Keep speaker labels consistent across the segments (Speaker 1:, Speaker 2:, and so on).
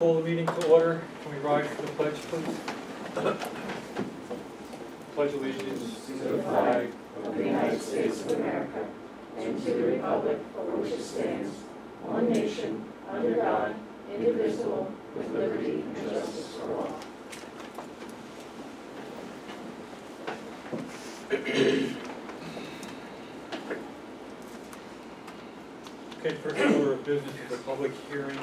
Speaker 1: Call the meeting to order. Can we rise for the pledge, please? Pledge allegiance
Speaker 2: to the flag of the United States of America and to the republic for which it stands, one nation, under God, indivisible, with liberty and justice for all.
Speaker 1: Okay, first order of business is a public hearing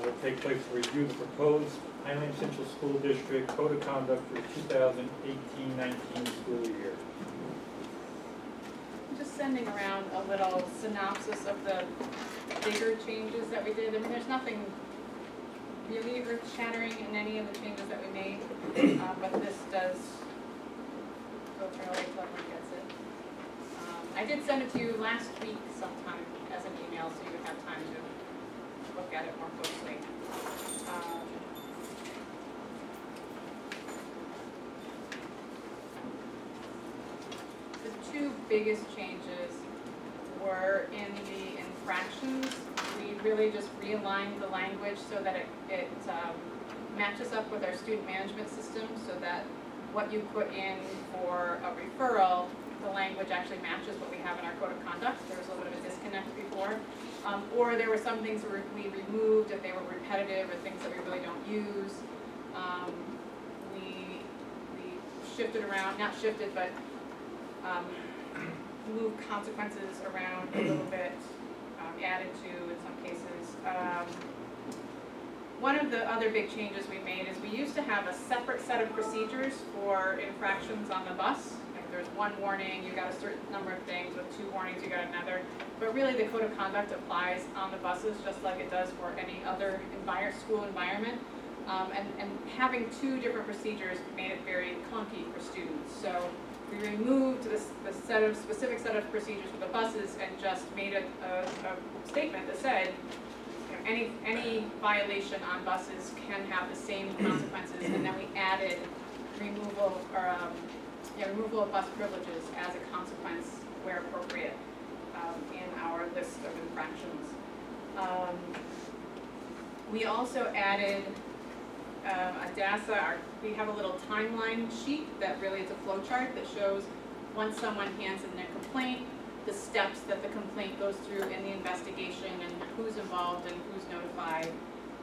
Speaker 1: will take place to review the proposed Highland Central School District Code of Conduct for 2018-19 school year.
Speaker 3: I'm just sending around a little synopsis of the bigger changes that we did. I mean, there's nothing really earth-shattering in any of the changes that we made, but this does go through till everyone gets it. I did send it to you last week sometime as an email, so you would have time to look at it more closely. The two biggest changes were in the infractions. We really just realigned the language so that it matches up with our student management system, so that what you put in for a referral, the language actually matches what we have in our code of conduct. There was a little bit of a disconnect before. Or there were some things that we removed if they were repetitive or things that we really don't use. We shifted around, not shifted, but moved consequences around a little bit, added to in some cases. One of the other big changes we made is we used to have a separate set of procedures for infractions on the bus. Like there's one warning, you got a certain number of things, with two warnings you got another. But really the code of conduct applies on the buses just like it does for any other school environment. And having two different procedures made it very clunky for students. So we removed the specific set of procedures for the buses and just made a statement that said, any violation on buses can have the same consequences, and then we added removal of bus privileges as a consequence where appropriate in our list of infractions. We also added a DASA. We have a little timeline sheet that really is a flow chart that shows once someone hands in their complaint, the steps that the complaint goes through in the investigation and who's involved and who's notified,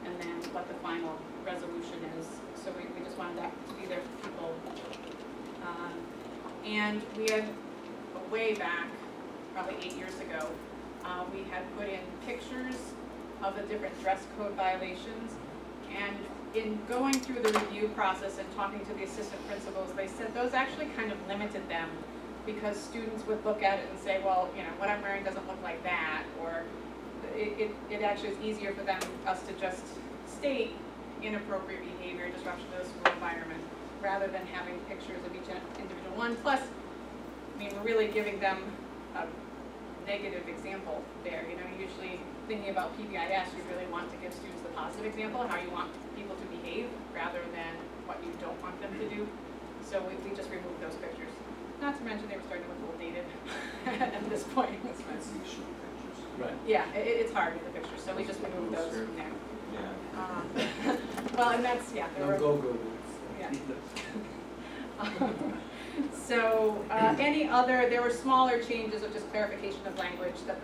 Speaker 3: and then what the final resolution is. So we just wanted that to be there for people. And we had, way back, probably 8 years ago, we had put in pictures of the different dress code violations. And in going through the review process and talking to the assistant principals, they said those actually kind of limited them, because students would look at it and say, well, what I'm wearing doesn't look like that, or it actually is easier for us to just state inappropriate behavior, disruption to the school environment, rather than having pictures of each individual one. Plus, I mean, we're really giving them a negative example there. Usually thinking about PBIS, you really want to give students the positive example of how you want people to behave, rather than what you don't want them to do. So we just removed those pictures. Not to mention they were starting to look a little dated at this point.
Speaker 1: Right.
Speaker 3: Yeah, it's hard with the pictures, so we just removed those from there.
Speaker 2: Yeah.
Speaker 3: Well, and that's, yeah.
Speaker 2: Go.
Speaker 3: Yeah. So there were smaller changes of just clarification of language that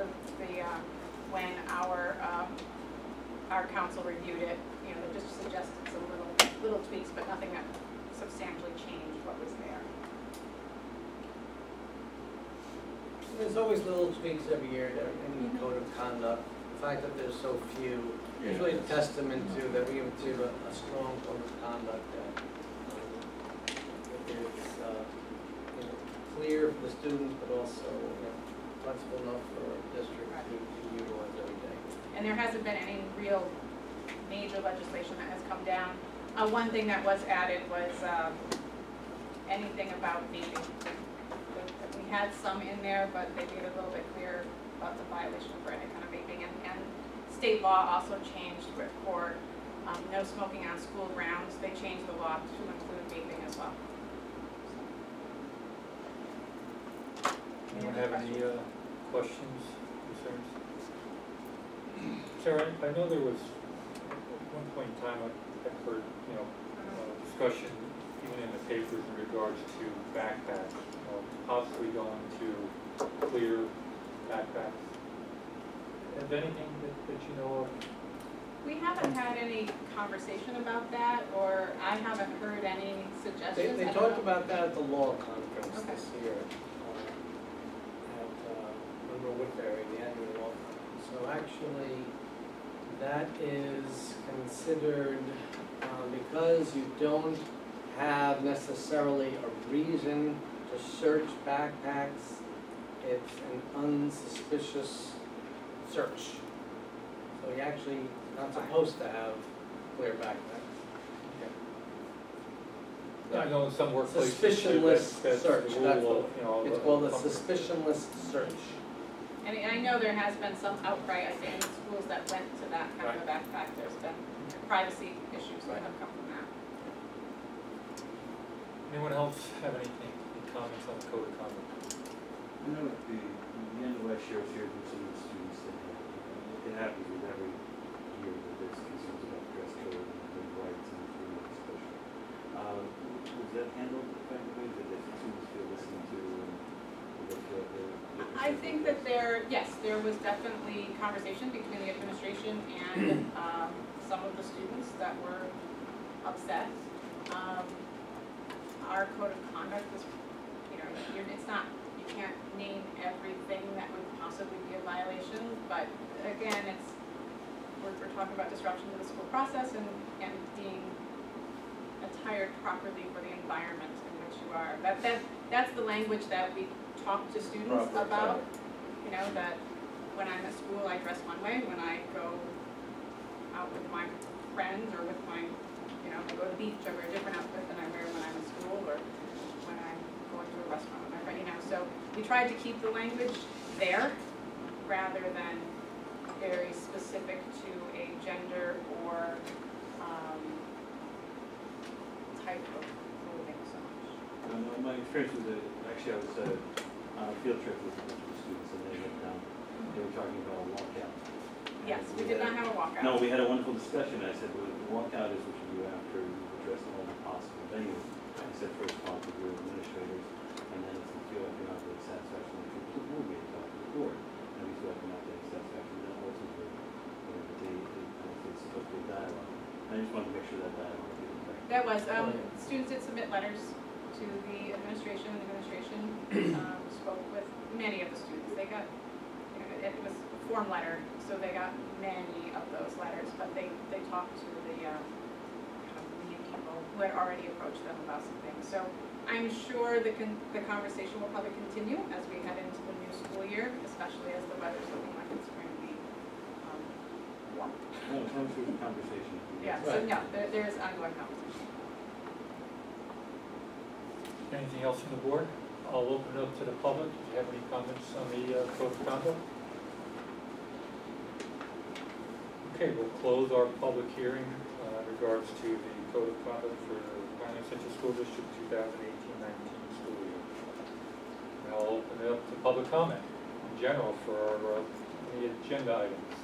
Speaker 3: when our council reviewed it, they just suggested some little tweaks, but nothing that substantially changed what was there.
Speaker 4: There's always little tweaks every year to any code of conduct. The fact that there's so few is really a testament to that we have a strong code of conduct that is clear for the students, but also flexible enough for our district to utilize every day.
Speaker 3: And there hasn't been any real major legislation that has come down. One thing that was added was anything about vaping. We had some in there, but they made it a little bit clearer about the violation for any kind of vaping. And state law also changed for no smoking on school grounds. They changed the law to include vaping as well.
Speaker 1: Anyone have any questions, concerns? Sarah, I know there was one point in time, I've heard, discussion even in the papers in regards to backpacks, possibly going to clear backpacks. Is there anything that you know of?
Speaker 3: We haven't had any conversation about that, or I haven't heard any suggestions.
Speaker 4: They
Speaker 3: I don't
Speaker 4: talked
Speaker 3: know.
Speaker 4: about that at the law conference
Speaker 3: Okay.
Speaker 4: this year, at Monroe Woodbury, the annual law conference. So actually, that is considered, because you don't have necessarily a reason to search backpacks, it's an unsuspicious search. So you're actually not supposed to have clear backpacks.
Speaker 1: I know in some workplaces.
Speaker 4: Suspicionless
Speaker 1: that's
Speaker 4: search,
Speaker 1: the
Speaker 4: that's
Speaker 1: rule
Speaker 4: what,
Speaker 1: of,
Speaker 4: it's called a
Speaker 1: company.
Speaker 4: suspicionless search.
Speaker 3: And I know there has been some outcry, I think, in schools that went to that kind of a backpack. There's been privacy issues that have come from that.
Speaker 1: Anyone else have anything, any comments on the code of conduct?
Speaker 5: I know at the end of last year, I was here with some of the students, and it happens with every year that there's concerns about dress code and rights and freedom of expression. Was that handled effectively? Did the students feel listened to, and did they feel like they were?
Speaker 3: I think that there was definitely conversation between the administration and some of the students that were upset. Our code of conduct is, it's not, you can't name everything that would possibly be a violation, but again, we're talking about disruption to the school process and being attired properly for the environment in which you are. That's the language that we talk to students about, that when I'm at school, I dress one way. When I go out with my friends or with my, I go to the beach, I wear a different outfit than I wear when I'm in school or when I'm going to a restaurant with my friend, So we tried to keep the language there rather than very specific to a gender or type of clothing so much.
Speaker 5: My experience was actually I was on a field trip with a bunch of students, and they went down. They were talking about a walkout.
Speaker 3: Yes, we did not have a walkout.
Speaker 5: No, we had a wonderful discussion. I said, well, the walkout is what you do after you've addressed all the possible venues. I said, first talk with your administrators, and then if you feel like you're not getting satisfaction, then you will be talk to the board. And if you feel like you're not getting satisfaction, then ultimately, it's supposed to be a dialogue. And I just wanted to make sure that dialogue was effective.
Speaker 3: That was, students did submit letters to the administration, and the administration spoke with many of the students. They got, it was a form letter, so they got many of those letters, but they talked to the kind of lead people who had already approached them about some things. So I'm sure the conversation will probably continue as we head into the new school year, especially as the weather's looking like it's going to be warm.
Speaker 5: No, it comes through the conversation.
Speaker 3: Yeah, so no, there is ongoing conversation.
Speaker 1: Anything else from the board? I'll open it up to the public. Do you have any comments on the code of conduct? Okay, we'll close our public hearing in regards to the code of conduct for Highland Central School District 2018-19 school year. And I'll open it up to public comment in general for our any agenda items.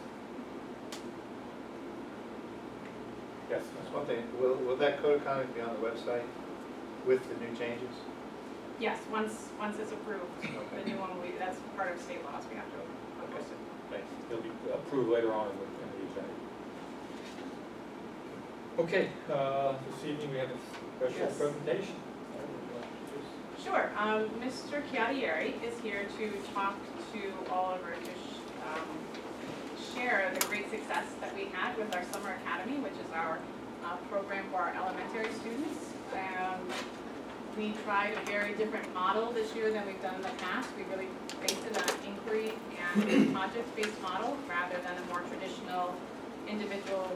Speaker 1: Yes,
Speaker 6: That's one thing, will that code of conduct be on the website with the new changes?
Speaker 3: Yes, once it's approved, the new one will be, that's part of state laws, we have to post it.
Speaker 1: thanks. It'll be approved later on in the agenda. Okay, this evening we have a special
Speaker 3: Yes.
Speaker 1: presentation.
Speaker 3: Sure, Mr. Chiatieri is here to talk to all of our, share the great success that we had with our Summer Academy, which is our program for our elementary students. We tried a very different model this year than we've done in the past. We really based it on an inquiry and project-based model rather than a more traditional individual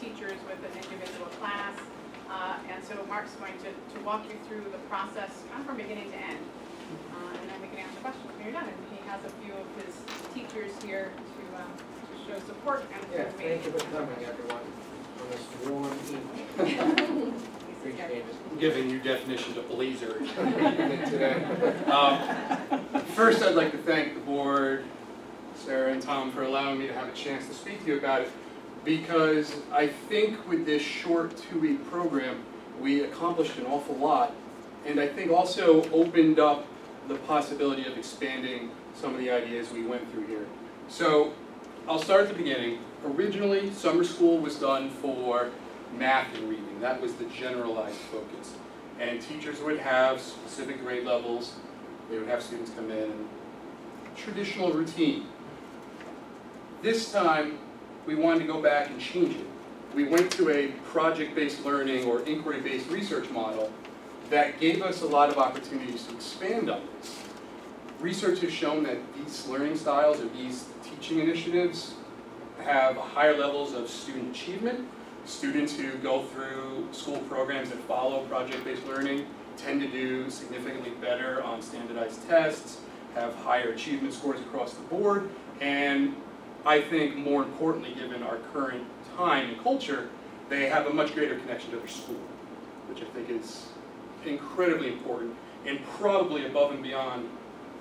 Speaker 3: teachers with an individual class. And so Mark's going to walk you through the process kind of from beginning to end. And then we can answer questions when you're done. And he has a few of his teachers here to show support and
Speaker 4: Yeah, thank you for coming, everyone, on this warm evening. Appreciate it.
Speaker 7: Giving you definition to blazer today. First, I'd like to thank the board, Sarah and Tom, for allowing me to have a chance to speak to you about it. because I think with this short 2-week program, we accomplished an awful lot, and I think also opened up the possibility of expanding some of the ideas we went through here. So I'll start at the beginning. Originally, summer school was done for math and reading. That was the generalized focus. And teachers would have specific grade levels. They would have students come in, and traditional routine. This time, we wanted to go back and change it. We went to a project-based learning or inquiry-based research model that gave us a lot of opportunities to expand on this. Research has shown that these learning styles or these teaching initiatives have higher levels of student achievement. Students who go through school programs that follow project-based learning tend to do significantly better on standardized tests, have higher achievement scores across the board, and I think more importantly, given our current time and culture, they have a much greater connection to their school, which I think is incredibly important and probably above and beyond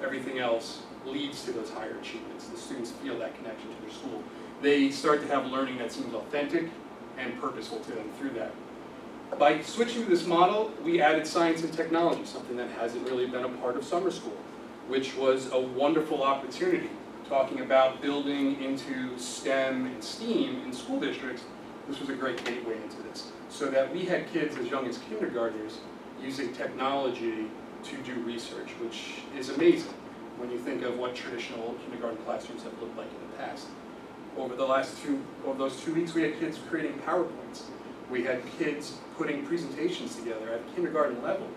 Speaker 7: everything else leads to those higher achievements. The students feel that connection to their school. They start to have learning that seems authentic and purposeful to them through that. By switching to this model, we added science and technology, something that hasn't really been a part of summer school, which was a wonderful opportunity. Talking about building into STEM and STEAM in school districts, this was a great gateway into this. So that we had kids as young as kindergartners using technology to do research, which is amazing when you think of what traditional kindergarten classrooms have looked like in the past. Over those 2 weeks, we had kids creating PowerPoints. We had kids putting presentations together at kindergarten level.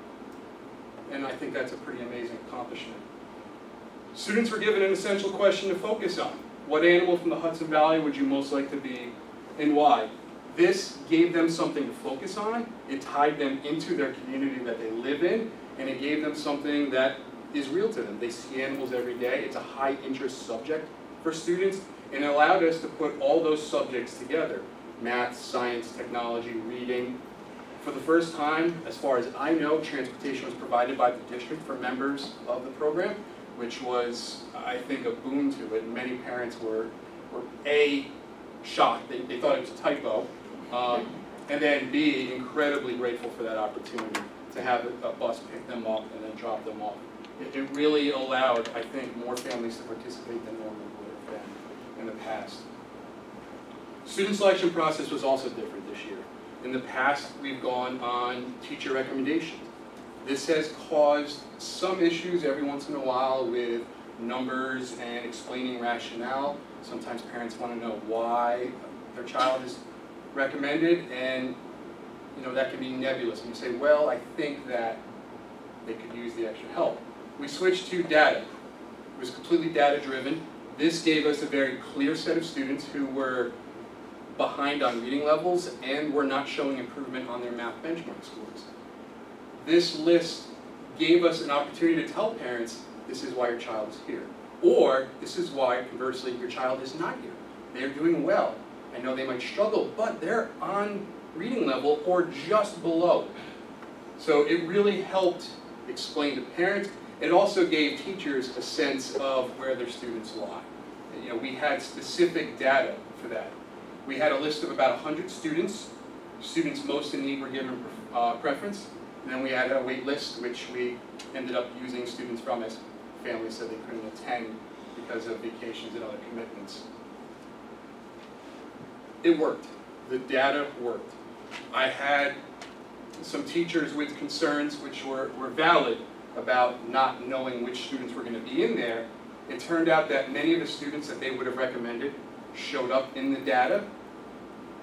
Speaker 7: And I think that's a pretty amazing accomplishment. Students were given an essential question to focus on. What animal from the Hudson Valley would you most like to be, and why? This gave them something to focus on. It tied them into their community that they live in, and it gave them something that is real to them. They see animals every day. It's a high interest subject for students, and it allowed us to put all those subjects together. Math, science, technology, reading. For the first time, as far as I know, transportation was provided by the district for members of the program, which was, I think, a boon to it. Many parents were A, shocked. They thought it was a typo, and then B, incredibly grateful for that opportunity to have a bus pick them up and then drop them off. It really allowed, I think, more families to participate than normally would have been in the past. Student selection process was also different this year. In the past, we've gone on teacher recommendations. This has caused some issues every once in a while with numbers and explaining rationale. Sometimes parents want to know why their child is recommended, and that can be nebulous. And you say, well, I think that they could use the extra help. We switched to data. It was completely data driven. This gave us a very clear set of students who were behind on reading levels and were not showing improvement on their math benchmark scores. This list gave us an opportunity to tell parents, this is why your child is here. Or, this is why, conversely, your child is not here. They're doing well. I know they might struggle, but they're on reading level or just below. So it really helped explain to parents. It also gave teachers a sense of where their students lie. We had specific data for that. We had a list of about 100 students. Students most in need were given preference. And then we had a wait list, which we ended up using students from as families said they couldn't attend because of vacations and other commitments. It worked. The data worked. I had some teachers with concerns which were valid about not knowing which students were going to be in there. It turned out that many of the students that they would have recommended showed up in the data,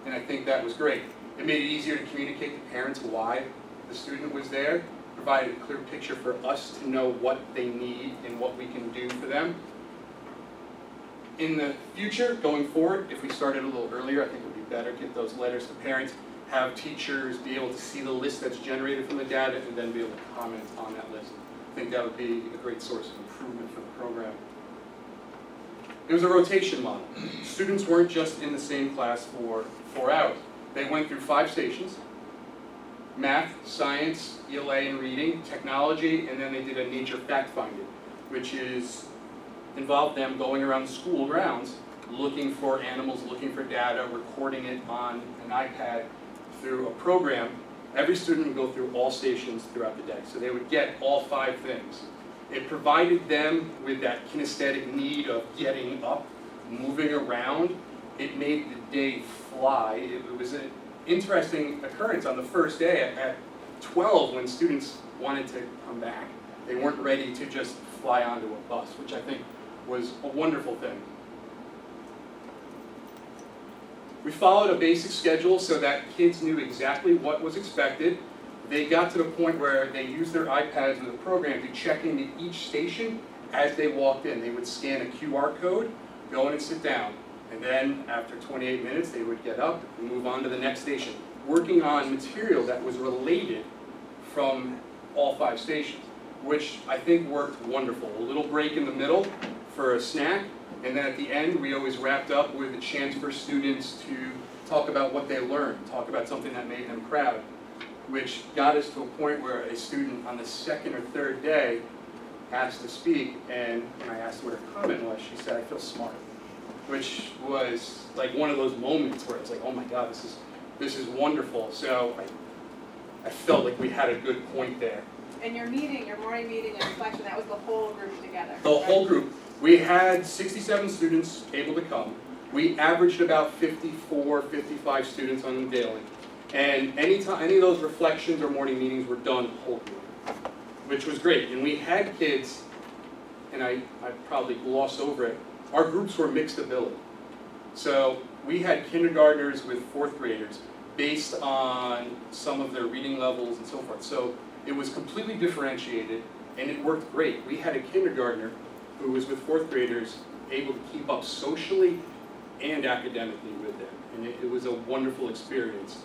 Speaker 7: and I think that was great. It made it easier to communicate to parents why the student was there, provided a clear picture for us to know what they need and what we can do for them. In the future, going forward, if we started a little earlier, I think it would be better to get those letters to parents, have teachers be able to see the list that's generated from the data and then be able to comment on that list. I think that would be a great source of improvement for the program. It was a rotation model. Students weren't just in the same class for 4 hours. They went through 5 stations: math, science, ELA and reading, technology, and then they did a nature fact finding, which involved them going around the school grounds looking for animals, looking for data, recording it on an iPad through a program. Every student would go through all stations throughout the day, so they would get all 5 things. It provided them with that kinesthetic need of getting up, moving around. It made the day fly. It was an interesting occurrence on the first day at 12 when students wanted to come back. They weren't ready to just fly onto a bus, which I think was a wonderful thing. We followed a basic schedule so that kids knew exactly what was expected. They got to the point where they used their iPads with a program to check into each station as they walked in. They would scan a QR code, go in and sit down. And then after 28 minutes, they would get up and move on to the next station, working on material that was related from all 5 stations, which I think worked wonderful. A little break in the middle for a snack, and then at the end, we always wrapped up with a chance for students to talk about what they learned, talk about something that made them proud, which got us to a point where a student on the 2nd or 3rd day asked to speak, and when I asked what her comment was, she said, "I feel smart," which was like one of those moments where it's like, oh my God, this is wonderful. So I felt like we had a good point there.
Speaker 3: And your meeting, your morning meeting and reflection, that was the whole group together?
Speaker 7: The whole group. We had 67 students able to come. We averaged about 54, 55 students on the daily. And any of those reflections or morning meetings were done whole group, which was great. And we had kids, and I probably glossed over it, our groups were mixed ability. So we had kindergartners with 4th graders based on some of their reading levels and so forth. So it was completely differentiated, and it worked great. We had a kindergartner who was with 4th graders able to keep up socially and academically with them. And it was a wonderful experience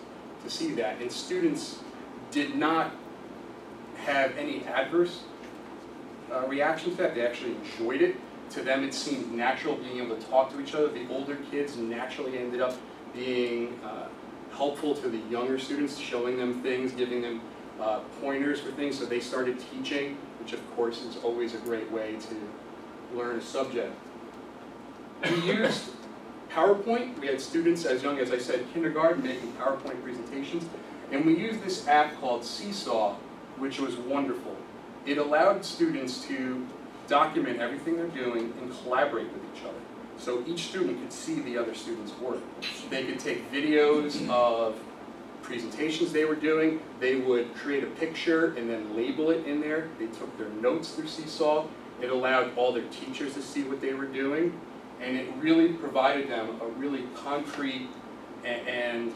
Speaker 7: to see that. And students did not have any adverse reactions to that. They actually enjoyed it. To them, it seemed natural being able to talk to each other. The older kids naturally ended up being helpful to the younger students, showing them things, giving them pointers for things, so they started teaching, which of course is always a great way to learn a subject. We used PowerPoint. We had students as young as I said, kindergarten, making PowerPoint presentations, and we used this app called Seesaw, which was wonderful. It allowed students to document everything they're doing and collaborate with each other. So each student could see the other student's work. They could take videos of presentations they were doing. They would create a picture and then label it in there. They took their notes through Seesaw. It allowed all their teachers to see what they were doing. And it really provided them a really concrete and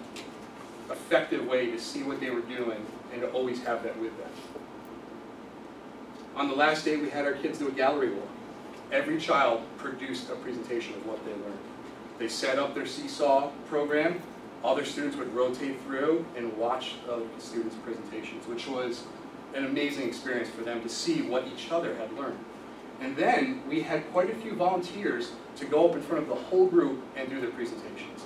Speaker 7: effective way to see what they were doing and to always have that with them. On the last day, we had our kids do a gallery walk. Every child produced a presentation of what they learned. They set up their Seesaw program. Other students would rotate through and watch other students' presentations, which was an amazing experience for them to see what each other had learned. And then we had quite a few volunteers to go up in front of the whole group and do their presentations.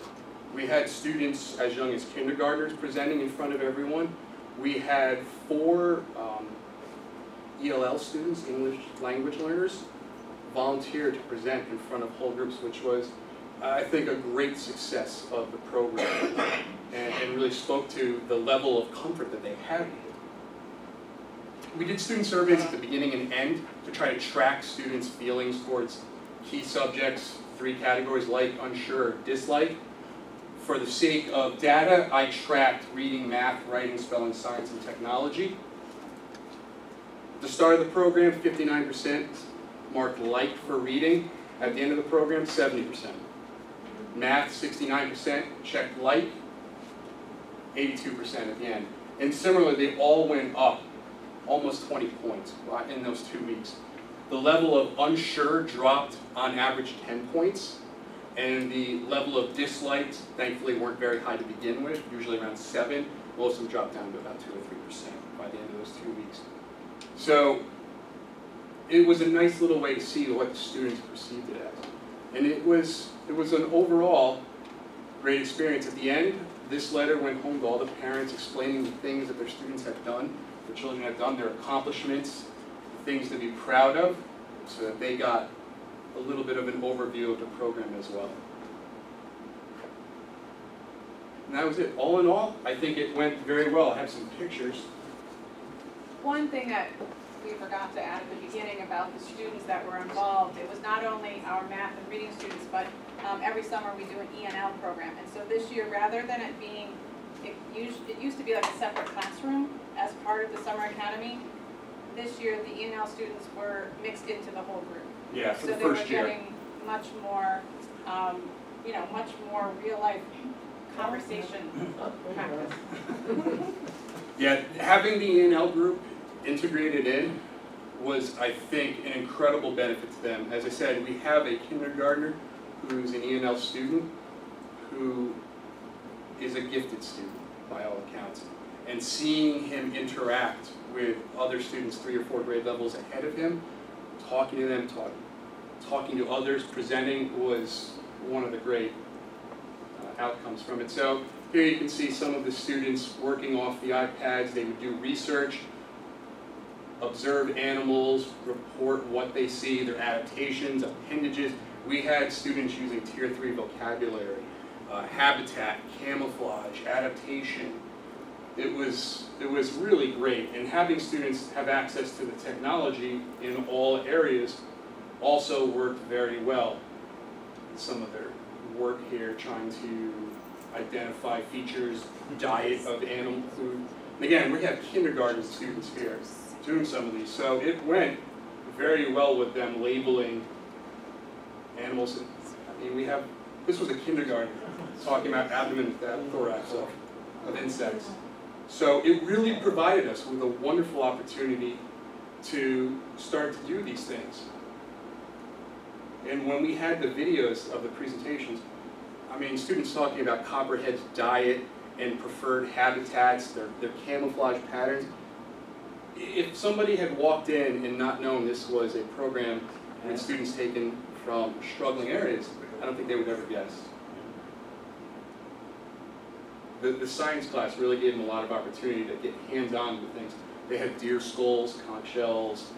Speaker 7: We had students as young as kindergartners presenting in front of everyone. We had 4 ELL students, English language learners, volunteer to present in front of whole groups, which was, I think, a great success of the program and really spoke to the level of comfort that they had. We did student surveys at the beginning and end to try to track students' feelings towards key subjects, 3 categories: like, unsure, dislike. For the sake of data, I tracked reading, math, writing, spelling, science, and technology. At the start of the program, 59% marked like for reading. At the end of the program, 70%. Math, 69% checked like, 82% at the end. And similarly, they all went up almost 20 points in those 2 weeks. The level of unsure dropped on average 10 points, and the level of disliked, thankfully, weren't very high to begin with, usually around 7. Most of them dropped down to about 2 or 3% by the end of those 2 weeks. So it was a nice little way to see what the students perceived it as. And it was an overall great experience. At the end, this letter went home to all the parents explaining the things that their students had done, their children had done, their accomplishments, things to be proud of, so that they got a little bit of an overview of the program as well. And that was it. All in all, I think it went very well. I have some pictures.
Speaker 3: One thing that we forgot to add at the beginning about the students that were involved, it was not only our math and reading students, but every summer we do an E&L program. And so this year, rather than it being, it used to be like a separate classroom as part of the summer academy. This year, the E&L students were mixed into the whole group.
Speaker 7: Yeah, for the
Speaker 3: So they were
Speaker 7: first year.
Speaker 3: getting much more, much more real-life conversation practice.
Speaker 7: Yeah, having the E&L group integrated in was, I think, an incredible benefit to them. As I said, we have a kindergartner who's an E&L student who is a gifted student by all accounts. And seeing him interact with other students 3 or 4 grade levels ahead of him, talking to them, talking to others, presenting was one of the great outcomes from it. So here you can see some of the students working off the iPads. They would do research, observe animals, report what they see, their adaptations, appendages. We had students using Tier 3 vocabulary, habitat, camouflage, adaptation. It was really great, and having students have access to the technology in all areas also worked very well. Some of their work here trying to identify features, diet of animal food. And again, we have kindergarten students here doing some of these, so it went very well with them labeling animals. I mean, this was a kindergarten talking about abdomen, thorax of insects. So it really provided us with a wonderful opportunity to start to do these things. And when we had the videos of the presentations, I mean, students talking about copperhead's diet and preferred habitats, their camouflage patterns. If somebody had walked in and not known this was a program with students taken from struggling areas, I don't think they would ever guess. The science class really gave them a lot of opportunity to get hands-on with things. They had deer skulls, conch shells,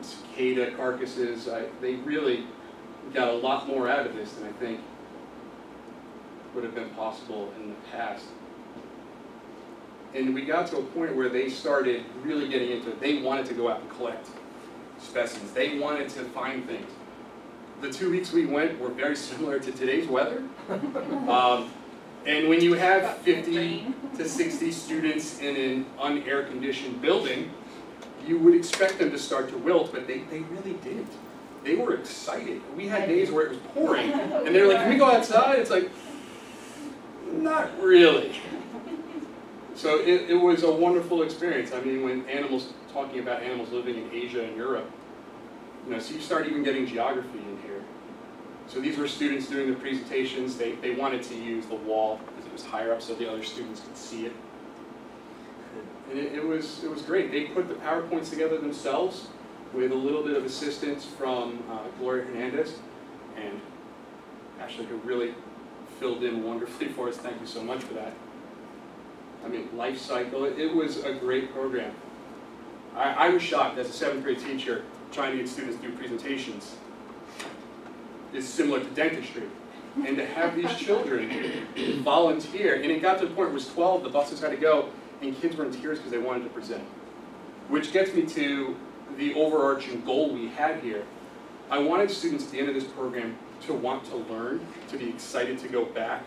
Speaker 7: cicada carcasses. They really got a lot more out of this than I think would have been possible in the past. And we got to a point where they started really getting into it. They wanted to go out and collect specimens. They wanted to find things. The 2 weeks we went were very similar to today's weather. And when you have 50 to 60 students in an un-air-conditioned building, you would expect them to start to wilt, but they really didn't. They were excited. We had days where it was pouring, and they were like, can we go outside? It's like, not really. So it was a wonderful experience. I mean, when talking about animals living in Asia and Europe, so you start even getting geography in here. So these were students doing the presentations. They wanted to use the wall because it was higher up so the other students could see it. And it was great. They put the PowerPoints together themselves with a little bit of assistance from Gloria Hernandez and Ashley, who really filled in wonderfully for us. Thank you so much for that. I mean, life cycle, it was a great program. I was shocked as a 7th grade teacher trying to get students to do presentations. It's similar to dentistry. And to have these children volunteer, and it got to the point where it was 12, the buses had to go, and kids were in tears because they wanted to present. Which gets me to the overarching goal we had here. I wanted students at the end of this program to want to learn, to be excited to go back,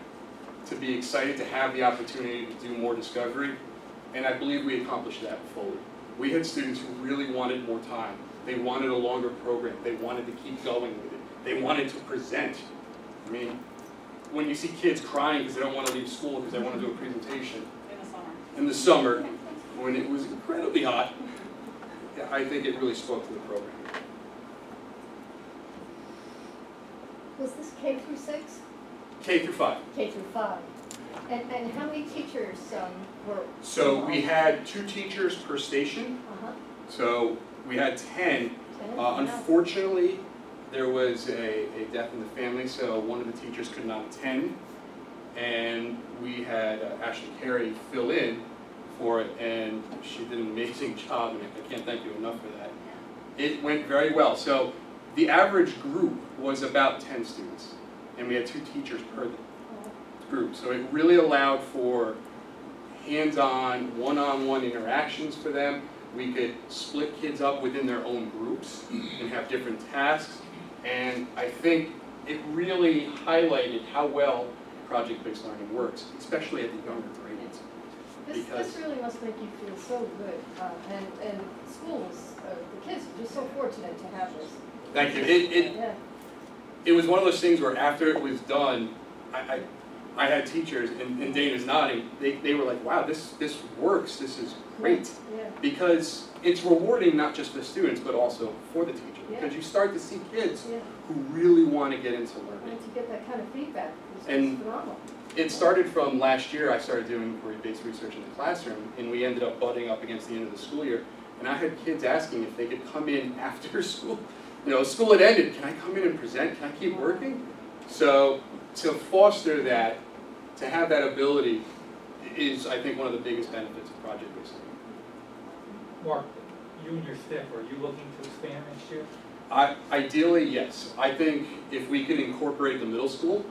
Speaker 7: to be excited to have the opportunity to do more discovery, and I believe we accomplished that fully. We had students who really wanted more time. They wanted a longer program. They wanted to keep going with it. They wanted to present. I mean, when you see kids crying because they don't want to leave school because they want to do a presentation.
Speaker 3: In the summer.
Speaker 7: In the summer, when it was incredibly hot, I think it really spoke to the program.
Speaker 2: Was this K through 6?
Speaker 7: K through 5.
Speaker 2: K through 5. And how many teachers were?
Speaker 7: So we had 2 teachers per station. So we had 10.
Speaker 2: 10?
Speaker 7: Unfortunately, there was a death in the family, so one of the teachers could not attend. And we had Ashley Carey fill in for it, and she did an amazing job, and I can't thank you enough for that. It went very well. So the average group was about 10 students, and we had 2 teachers per groups. So it really allowed for hands-on, one-on-one interactions for them. We could split kids up within their own groups and have different tasks. And I think it really highlighted how well project-based learning works, especially at the younger grades.
Speaker 2: This really must make you feel so good, and schools, the kids are just so fortunate to have this.
Speaker 7: Thank you.
Speaker 2: Yeah.
Speaker 7: It was one of those things where after it was done, I had teachers, and Dana's nodding, they were like, wow, this works, this is great.
Speaker 2: Yeah.
Speaker 7: Because it's rewarding not just for the students, but also for the teacher.
Speaker 2: Yeah.
Speaker 7: Because you start to see kids
Speaker 2: Yeah.
Speaker 7: who really want to get into learning.
Speaker 2: And to get that kind of feedback is
Speaker 7: And
Speaker 2: phenomenal.
Speaker 7: It started from last year. I started doing inquiry-based research in the classroom, and we ended up butting up against the end of the school year. And I had kids asking if they could come in after school. You know, school had ended. Can I come in and present? Can I keep working? So to foster that, to have that ability, is I think one of the biggest benefits of project-based learning.
Speaker 1: Mark, you and your staff, are you looking to expand next year?
Speaker 7: Ideally, yes. I think if we can incorporate the middle school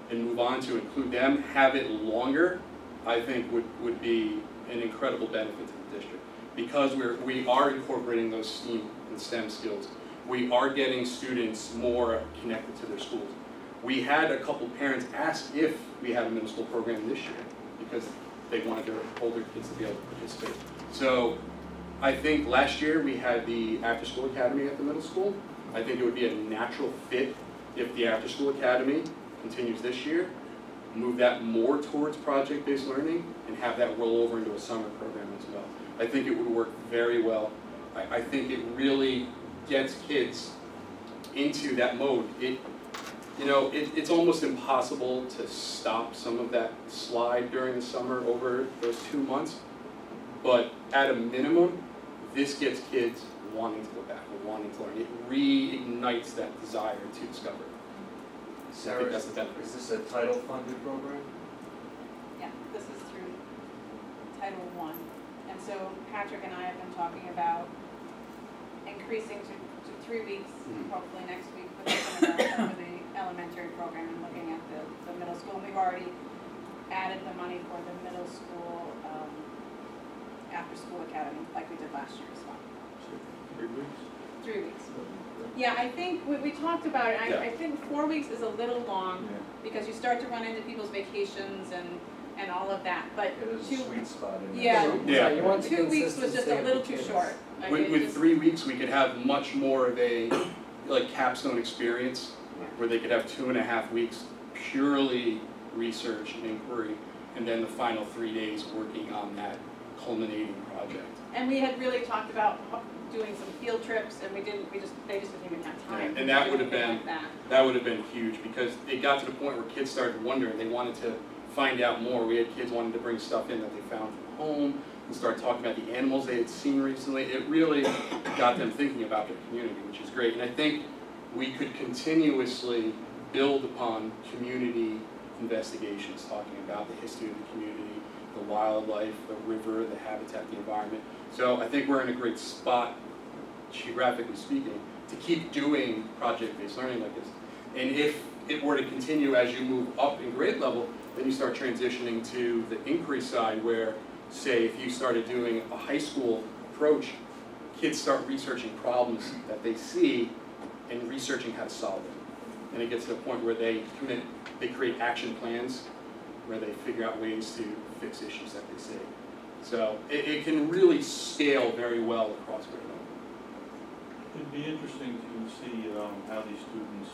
Speaker 7: and move on to include them, have it longer, I think would be an incredible benefit to the district. Because we are incorporating those STEAM and STEM skills, we are getting students more connected to their schools. We had a couple parents ask if we had a middle school program this year because they wanted their older kids to be able to participate. So I think last year we had the After School Academy at the middle school. I think it would be a natural fit if the After School Academy continues this year, move that more towards project-based learning, and have that roll over into a summer program as well. I think it would work very well. I think it really gets kids into that mode. It's almost impossible to stop some of that slide during the summer over those 2 months, but at a minimum, this gets kids wanting to go back and wanting to learn. It reignites that desire to discover. I think that's the benefit.
Speaker 5: Is this a title funded program?
Speaker 3: Yeah, this is through Title I. And so Patrick and I have been talking about increasing to 3 weeks, hopefully next week, for the elementary program and looking at the middle school. And we've already added the money for the middle school after school academy like we did last year as well.
Speaker 1: 3 weeks?
Speaker 3: 3 weeks. Yeah, I think we talked about it. I think 4 weeks is a little long because you start to run into people's vacations and all of that. But
Speaker 5: It is a sweet spot in there.
Speaker 3: yeah,
Speaker 4: You want the
Speaker 3: 2 weeks was just
Speaker 4: consistency
Speaker 3: a
Speaker 4: of
Speaker 3: little
Speaker 4: the
Speaker 3: too
Speaker 4: kids.
Speaker 3: short.
Speaker 7: With 3 weeks, we could have much more of a capstone experience where they could have 2.5 weeks purely research and inquiry, and then the final 3 days working on that culminating project.
Speaker 3: And we had really talked about doing some field trips, and they just didn't even have time.
Speaker 7: And that
Speaker 3: to
Speaker 7: would
Speaker 3: do
Speaker 7: have
Speaker 3: anything
Speaker 7: been-
Speaker 3: like that.
Speaker 7: That would have been huge because it got to the point where kids started wondering. They wanted to find out more. We had kids wanting to bring stuff in that they found from home and start talking about the animals they had seen recently. It really got them thinking about their community, which is great. And I think we could continuously build upon community investigations, talking about the history of the community, the wildlife, the river, the habitat, the environment. So I think we're in a great spot, geographically speaking, to keep doing project-based learning like this. And if it were to continue as you move up in grade level, then you start transitioning to the inquiry side where, say, if you started doing a high school approach, kids start researching problems that they see and researching how to solve them. And it gets to a point where they create action plans where they figure out ways to fix issues that they see. So it can really scale very well across grade level.
Speaker 8: It'd be interesting to see how these students,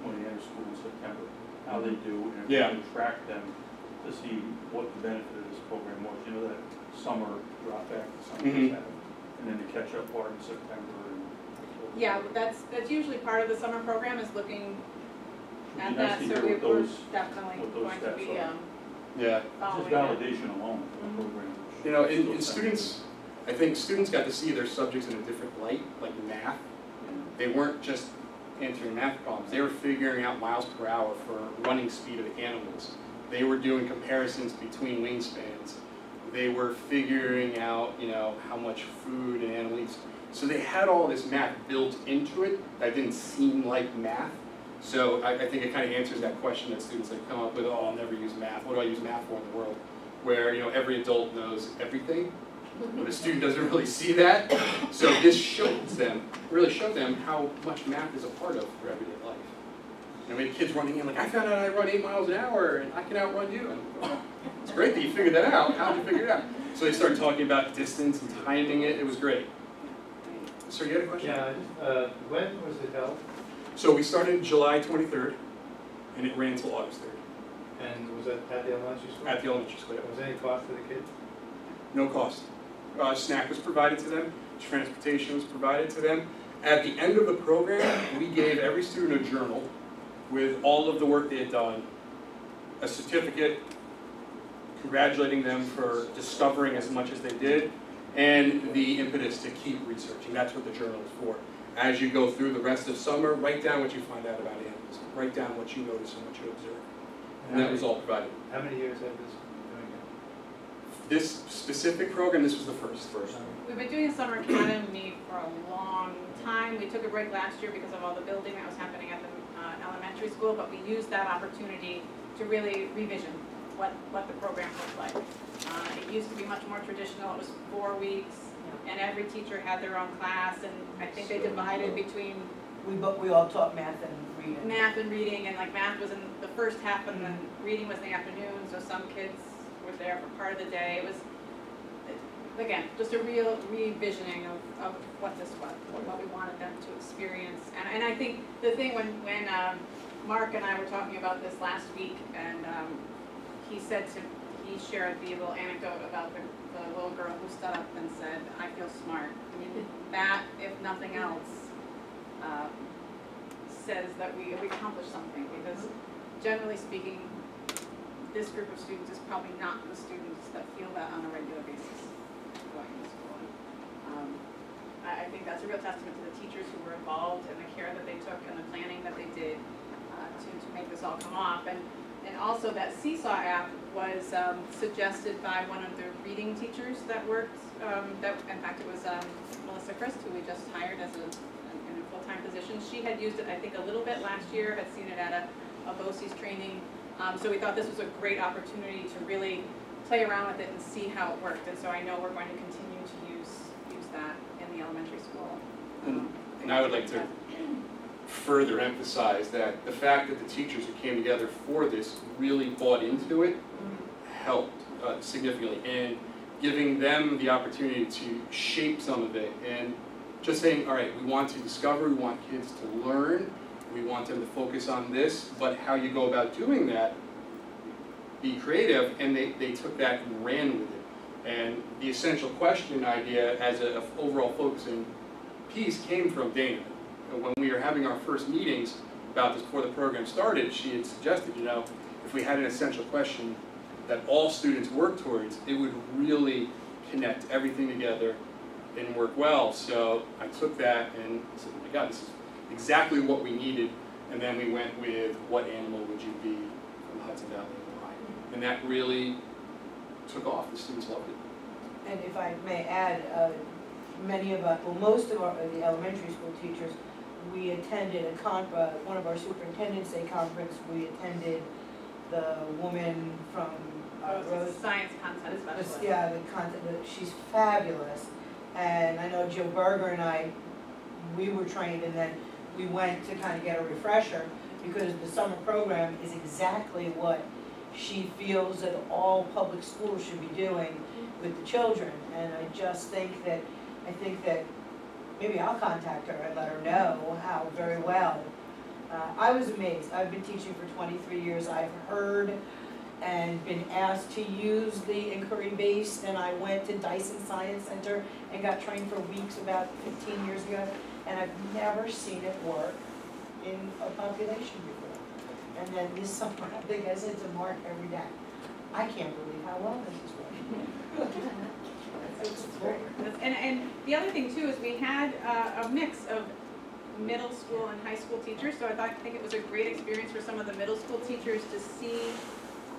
Speaker 8: when they enter school in September, how they do, and if
Speaker 7: Yeah.
Speaker 8: you can track them to see what the benefit of this program was. You know, that summer drop back that some kids have, and then the catch-up part in September.
Speaker 3: Yeah, but that's usually part of the summer program is looking at
Speaker 8: It'd be nice
Speaker 3: that,
Speaker 8: to
Speaker 3: so
Speaker 8: hear what
Speaker 3: we're
Speaker 8: those,
Speaker 3: definitely
Speaker 8: what those
Speaker 3: going to
Speaker 8: steps
Speaker 3: be
Speaker 8: are.
Speaker 7: Yeah.
Speaker 8: just
Speaker 3: following that.
Speaker 8: validation alone for the program.
Speaker 7: You know, and students, I think students got to see their subjects in a different light, like math. They weren't just answering math problems. They were figuring out miles per hour for running speed of animals. They were doing comparisons between wingspans. They were figuring out, how much food an animal eats. So they had all this math built into it that didn't seem like math, So I think it kind of answers that question that students like come up with, oh, I'll never use math. What do I use math for in the world? Where, you know, every adult knows everything, but a student doesn't really see that. So this shows them, really showed them how much math is a part of their everyday life. You know, we had kids running in like, I found out I run 8 miles an hour and I can outrun you. And oh, it's great that you figured that out. How did you figure it out? So they started talking about distance and timing it. It was great. Sir, you had a question?
Speaker 6: Yeah, when was it held?
Speaker 7: So we started July 23rd, and it ran until August 3rd.
Speaker 6: And was it at the elementary school?
Speaker 7: At the elementary school.
Speaker 6: Was there any cost to the kids?
Speaker 7: No cost. Snack was provided to them, transportation was provided to them. At the end of the program, we gave every student a journal with all of the work they had done, a certificate congratulating them for discovering as much as they did, and the impetus to keep researching. That's what the journal is for. As you go through the rest of summer, write down what you find out about animals. Write down what you notice and what you observe. And that was all provided.
Speaker 6: How many years have this been doing it?
Speaker 7: This specific program, this was the first.
Speaker 3: We've been doing a summer academy for a long time. We took a break last year because of all the building that was happening at the elementary school, but we used that opportunity to really revision what the program looked like. It used to be much more traditional. It was 4 weeks, and every teacher had their own class, and I think they divided between
Speaker 2: We all taught math and reading.
Speaker 3: math and reading, and like math was in the first half and then reading was in the afternoon, so some kids were there for part of the day. It was, again, just a real revisioning of what this was, what we wanted them to experience. And I think the thing when Mark and I were talking about this last week, and he shared the little anecdote about the little girl who stood up and said, I feel smart. I mean, that, if nothing else, says that we accomplished something, because generally speaking, this group of students is probably not the students that feel that on a regular basis going to school. I think that's a real testament to the teachers who were involved and the care that they took and the planning that they did to make this all come off. And also that Seesaw app was suggested by one of the reading teachers that worked, in fact it was Melissa Christ, who we just hired as in a full-time position. She had used it, I think, a little bit last year, had seen it at a BOCES training. So we thought this was a great opportunity to really play around with it and see how it worked. And so I know we're going to continue to use that in the elementary school.
Speaker 7: And I would like to further emphasize that the fact that the teachers who came together for this really bought into it helped significantly, and giving them the opportunity to shape some of it, and just saying, all right, we want to discover, we want kids to learn, we want them to focus on this, but how you go about doing that, be creative, and they took that and ran with it. And the essential question idea as an overall focusing piece came from Dana. When we were having our first meetings about this before the program started, she had suggested, you know, if we had an essential question that all students work towards, it would really connect everything together and work well. So I took that and said, oh my God, this is exactly what we needed. And then we went with, what animal would you be from Hudson Valley and why? And that really took off. The students loved it.
Speaker 2: And if I may add, most of the elementary school teachers, we attended one of our superintendent's day conference. We attended the woman from Rose.
Speaker 3: Science content specialist.
Speaker 2: Yeah, she's fabulous. And I know Jill Berger and I, we were trained, and then we went to kind of get a refresher, because the summer program is exactly what she feels that all public schools should be doing with the children. And I just think that, maybe I'll contact her and let her know how very well. I was amazed. I've been teaching for 23 years. I've heard and been asked to use the inquiry-based, and I went to Dyson Science Center and got trained for weeks about 15 years ago, and I've never seen it work in a population before. And then this summer, I think I said to Mark every day, I can't believe how well this is working.
Speaker 3: And the other thing too is we had a mix of middle school and high school teachers, so I think it was a great experience for some of the middle school teachers to see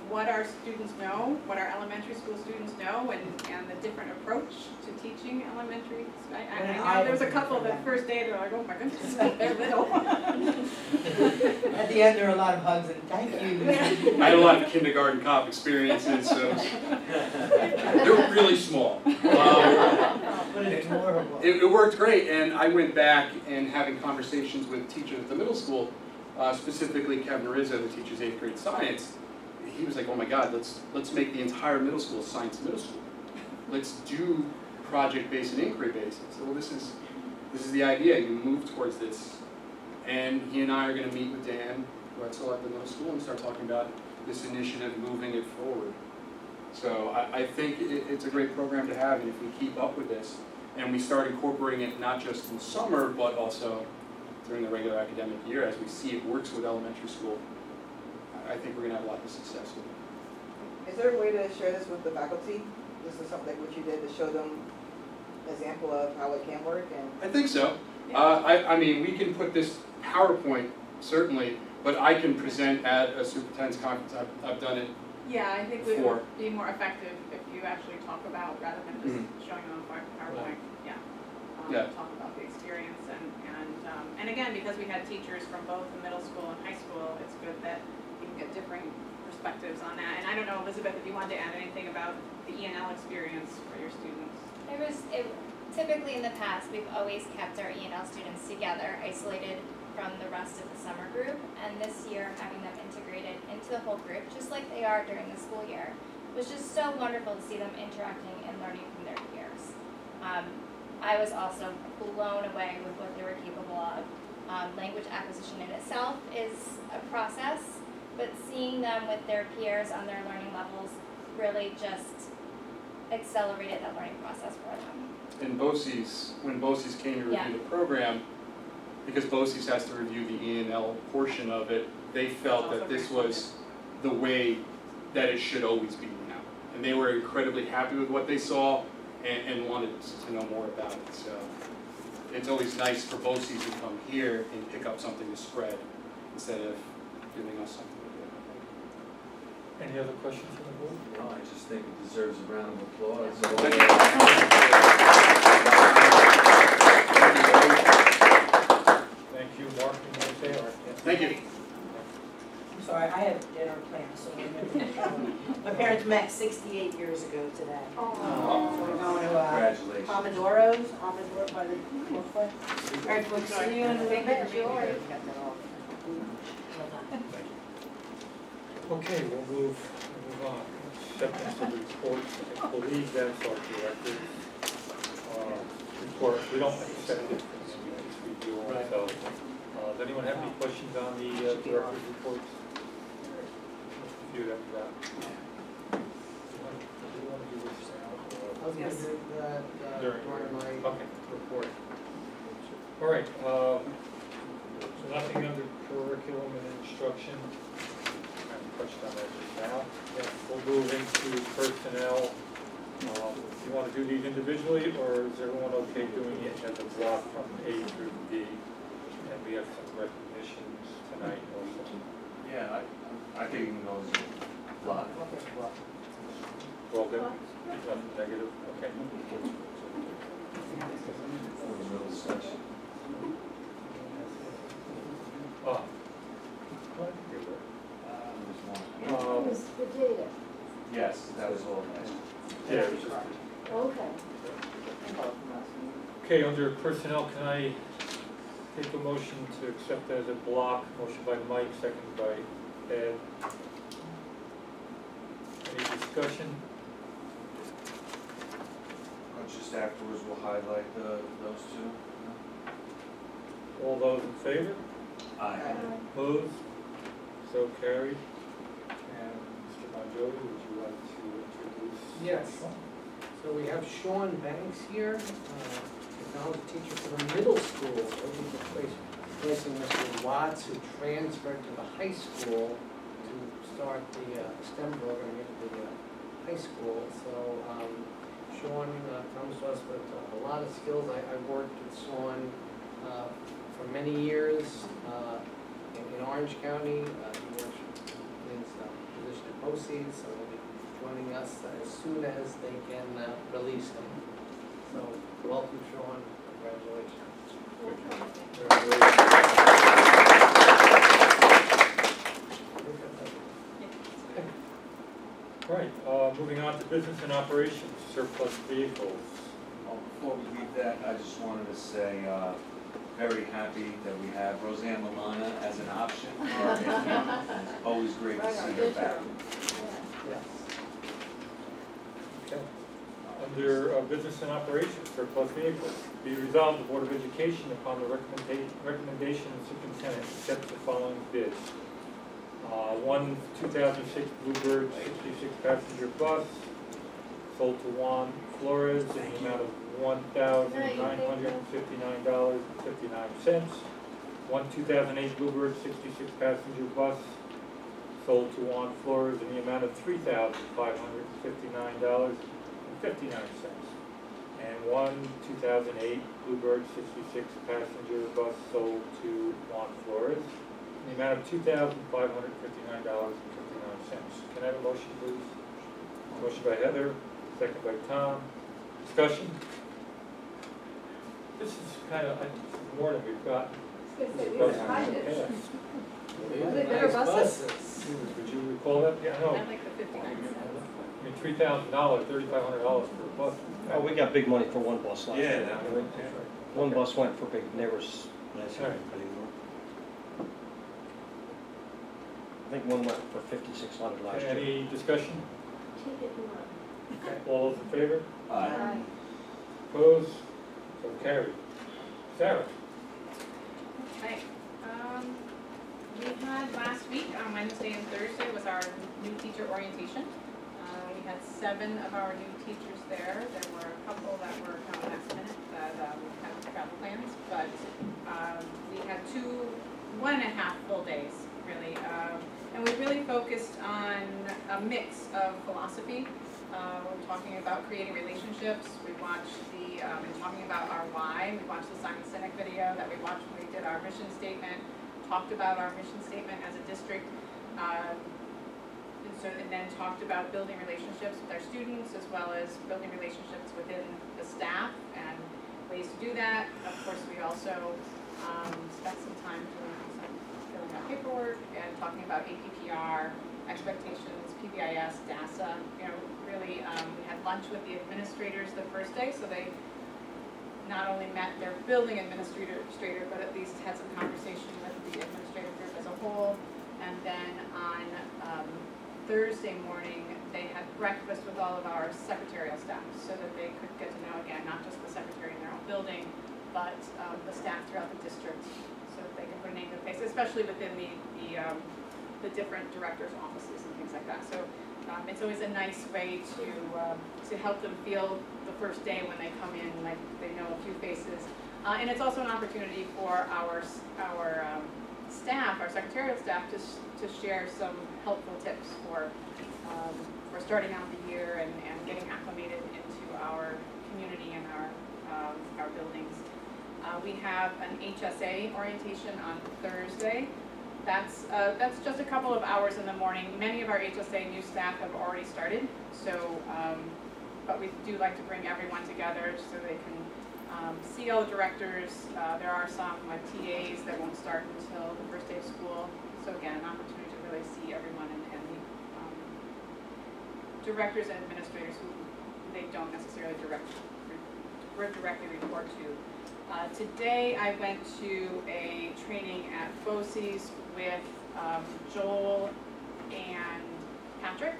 Speaker 3: what our students know, what our elementary school students know, and the different approach to teaching elementary. I know there's a couple that first day they're like, oh my goodness, they're little.
Speaker 2: At the end, there are a lot of hugs and thank you.
Speaker 7: I had a lot of kindergarten cop experiences, so they're really small.
Speaker 2: But it's adorable.
Speaker 7: It worked great, and I went back and having conversations with teachers at the middle school, specifically Kevin Rizzo, who teaches 8th grade science. He was like, oh my God, let's make the entire middle school science middle school. Let's do project-based and inquiry-based. So well, this is the idea. You move towards this, and he and I are going to meet with Dan Wetzel at the middle school and start talking about this initiative, moving it forward. So I think it's a great program to have, and if we keep up with this, and we start incorporating it not just in the summer, but also during the regular academic year, as we see it works with elementary school, I think we're going to have a lot of success with it.
Speaker 9: Is there a way to share this with the faculty? This is something which you did to show them an example of how it can work? And
Speaker 7: I think so. I mean, we can put this PowerPoint, certainly, but I can present at a superintendent's conference. I've done it.
Speaker 3: Yeah, I think it would be more effective if you actually talk about, rather than just showing them on PowerPoint. Talk about the experience and again, because we had teachers from both the middle school and high school, it's good that you can get different perspectives on that. And I don't know, Elizabeth, if you wanted to add anything about the E&L experience for your students.
Speaker 10: Typically in the past, we've always kept our E&L students together, isolated from the rest of the summer group, and this year having them integrated into the whole group, just like they are during the school year, was just so wonderful to see them interacting and learning from their peers. I was also blown away with what they were capable of. Language acquisition in itself is a process, but seeing them with their peers on their learning levels really just accelerated that learning process for them.
Speaker 7: And BOCES, when BOCES came to review the program, because BOCES has to review the E&L portion of it, they felt that this was the way that it should always be now. And they were incredibly happy with what they saw and wanted to know more about it. So it's always nice for BOCES to come here and pick up something to spread instead of giving us something to do.
Speaker 1: Any other questions from the board?
Speaker 11: No, I just think it deserves a round of applause.
Speaker 7: Thank you.
Speaker 1: Thank you, Mark and Taylor.
Speaker 7: Thank you.
Speaker 2: I'm sorry, I have dinner plans, so we're going to my parents met 68 years ago today.
Speaker 10: Oh.
Speaker 2: So we're going to
Speaker 11: Congratulations.
Speaker 2: Pomodoro by the Northway. All right, folks, see you in a little bit.
Speaker 1: Okay, we'll move on. Acceptance of reports, I believe that's our director's report. We don't accept it, we just review it. So, does anyone have any questions on the director's reports? Do that for that.
Speaker 4: I was going to do that during my report.
Speaker 1: All right, so nothing under curriculum and instruction. I touched on that just now. We'll move into personnel. You want to do these individually, or is everyone okay doing it as a block from A through D? And we have some recognitions tonight also.
Speaker 11: Yeah, I think you can go as a block.
Speaker 1: Well, good. Nothing negative. Okay.
Speaker 11: For the middle section. Yes, that was all nice.
Speaker 1: Yeah. It was just,
Speaker 10: Okay.
Speaker 1: okay, under personnel, can I take a motion to accept as a block? Motion by Mike, second by Ed. Any discussion?
Speaker 11: Just afterwards, we'll highlight those two.
Speaker 1: All those in favor?
Speaker 11: Aye.
Speaker 1: Opposed? So carried. And Mr. Bonjovi, would you like to introduce?
Speaker 4: Yes. So we have Sean Banks here, technology teacher for the middle school. We're replacing Mr. Watts, who transferred to the high school to start the STEM program at the high school. So Sean comes to us with a lot of skills. I worked with Sean for many years in Orange County. He works in his position at BOCES, so they'll be joining us as soon as they can release him. So, welcome Sean, congratulations.
Speaker 1: Right, moving on to business and operations, surplus vehicles.
Speaker 11: Before we leave that, I just wanted to say, very happy that we have Roseanne Milana as an option for our income. It's always great to see her back.
Speaker 4: Yes.
Speaker 1: Okay. Under business and operations, surplus vehicles, be resolved, the Board of Education, upon the recommendation of the superintendent, accepts the following bids. One 2006 Bluebird 66 passenger bus, sold to Juan Flores in the amount of $1,959.59. One 2008 Bluebird 66 passenger bus, sold to Juan Flores in the amount of $3,559.59. And one 2008 Bluebird 66 passenger bus, sold to Juan Flores in the amount of $2,559.59. Can I have a motion, please? Motion by Heather, second by Tom. Discussion? This is kind of, I think, more than we've got.
Speaker 9: These
Speaker 1: Buses
Speaker 9: are
Speaker 1: in the
Speaker 9: kind
Speaker 1: past.
Speaker 9: Are they better
Speaker 4: Nice
Speaker 9: buses?
Speaker 1: Would you recall that? Yeah, I know.
Speaker 3: I like the 59 cents.
Speaker 1: I mean, $3,000, $3,500 for a bus.
Speaker 12: Oh, we got big money for one bus last year.
Speaker 11: Yeah,
Speaker 12: One bus went for big, there was,
Speaker 1: Right.
Speaker 12: I think one went for 5,600 last year.
Speaker 1: Any discussion? All those in favor? Opposed? So carried. Sarah?
Speaker 3: Okay, we had last week, on Wednesday and Thursday, was our new teacher orientation. We had 7 of our new teachers there. There were a couple that were kind of last minute that had travel plans, but we had 1.5 full days, really. And we really focused on a mix of philosophy. We're talking about creating relationships. We watched and talking about our why. We watched the Simon Sinek video that we watched when we did our mission statement, talked about our mission statement as a district, and then talked about building relationships with our students as well as building relationships within the staff and ways to do that. Of course, we also spent some time filling out paperwork and talking about APPR, expectations, PBIS, DASA. Really, we had lunch with the administrators the first day, so they not only met their building administrator, but at least had some conversation with the administrative group as a whole. And then on Thursday morning, they had breakfast with all of our secretarial staff so that they could get to know, again, not just the secretary in their own building, but the staff throughout the district, so that they can put a name to the face, especially within the different directors' offices and things like that. So it's always a nice way to help them feel the first day when they come in, like they know a few faces. And it's also an opportunity for our staff, our secretarial staff, to share some helpful tips for starting out the year and getting acclimated into our community and our buildings. We have an HSA orientation on Thursday. That's just a couple of hours in the morning. Many of our HSA new staff have already started, so but we do like to bring everyone together so they can see all the directors. There are some TAs that won't start until the first day of school. So again, an opportunity to really see everyone and the directors and administrators who they don't necessarily directly report to. Today I went to a training at BOCES with Joel and Patrick,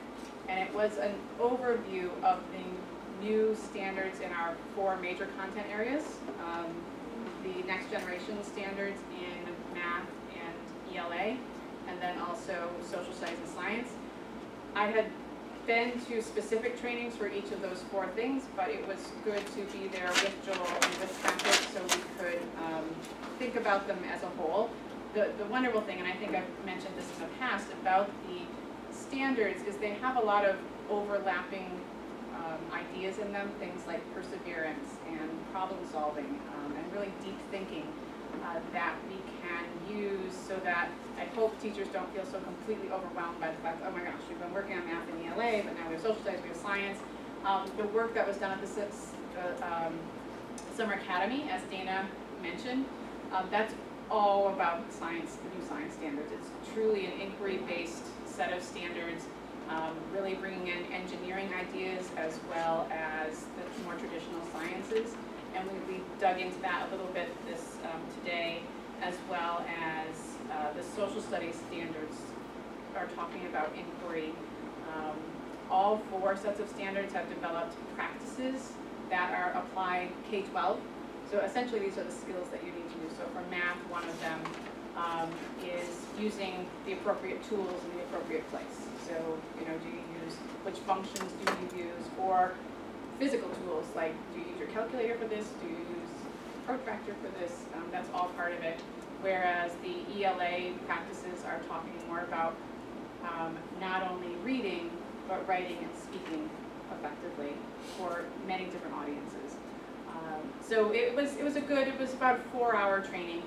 Speaker 3: and it was an overview of the new standards in our 4 major content areas. The next generation standards in math and ELA, and then also social studies and science. I had been to specific trainings for each of those 4 things, but it was good to be there with Joel and with Patrick so we could think about them as a whole. The wonderful thing, and I think I've mentioned this in the past, about the standards is they have a lot of overlapping ideas in them, things like perseverance and problem solving and really deep thinking. that we can use so that I hope teachers don't feel so completely overwhelmed by the fact, oh my gosh, we've been working on math in ELA, but now we have social studies, we have science. The work that was done at the Summer Academy, as Dana mentioned, that's all about science, the new science standards. It's truly an inquiry-based set of standards, really bringing in engineering ideas as well as the more traditional sciences. And we dug into that a little bit this today, as well as the social studies standards are talking about inquiry. All 4 sets of standards have developed practices that are applied K-12. So essentially these are the skills that you need to use. So for math, one of them is using the appropriate tools in the appropriate place. So, do you use, which functions do you use for physical tools, like do you use your calculator for this, do you use a protractor for this, that's all part of it. Whereas the ELA practices are talking more about not only reading, but writing and speaking effectively for many different audiences. So it was about a 4-hour training.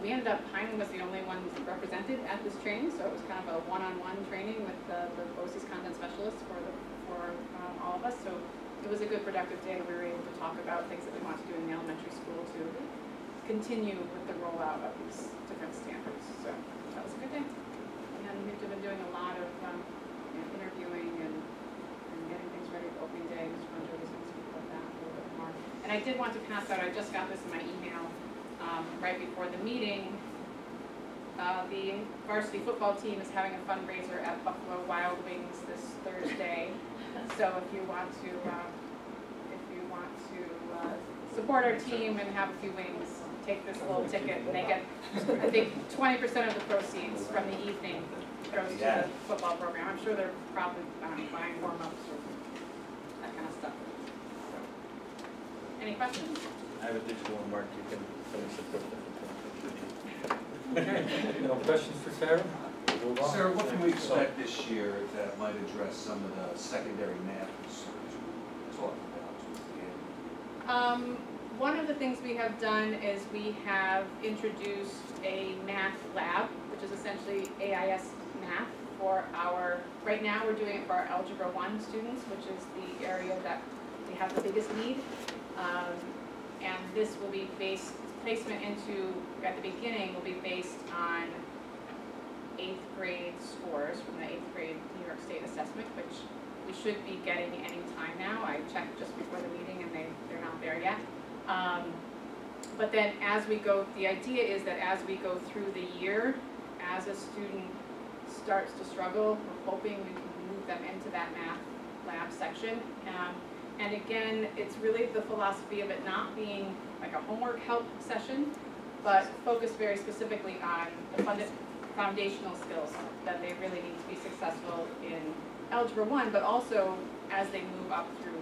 Speaker 3: We ended up, Hyman was the only one represented at this training, so it was kind of a one-on-one training with the BOCES content specialists for all of us. So it was a good productive day. We were able to talk about things that we want to do in the elementary school to continue with the rollout of these different standards. So that was a good day. And we've been doing a lot of interviewing and getting things ready for opening day. Mr. Bunjo was going to speak about that a little bit more. And I did want to pass out, I just got this in my email right before the meeting. The varsity football team is having a fundraiser at Buffalo Wild Wings this Thursday. So if you want to support our team and have a few wings, take this little ticket, and they get, I think, 20% of the proceeds from the evening goes to the football program. I'm sure they're probably buying warm-ups or that kind of stuff. Any questions?
Speaker 12: I have a digital mark, you can support them.
Speaker 1: Okay, no questions for Sarah? We'll move on.
Speaker 11: Sarah, what can we expect this year that might address some of the secondary math concerns we talked about?
Speaker 3: One of the things we have done is we have introduced a math lab, which is essentially AIS math for right now we're doing it for our Algebra 1 students, which is the area that we have the biggest need. And this will be placement into, at the beginning, will be based on 8th grade scores from the 8th grade New York State assessment, which we should be getting any time now. I checked just before the meeting and they're not there yet. But then as we go, the idea is that as we go through the year, as a student starts to struggle, we're hoping we can move them into that math lab section. And again, it's really the philosophy of it not being like a homework help session, but focused very specifically on the foundational skills that they really need to be successful in Algebra 1, but also as they move up through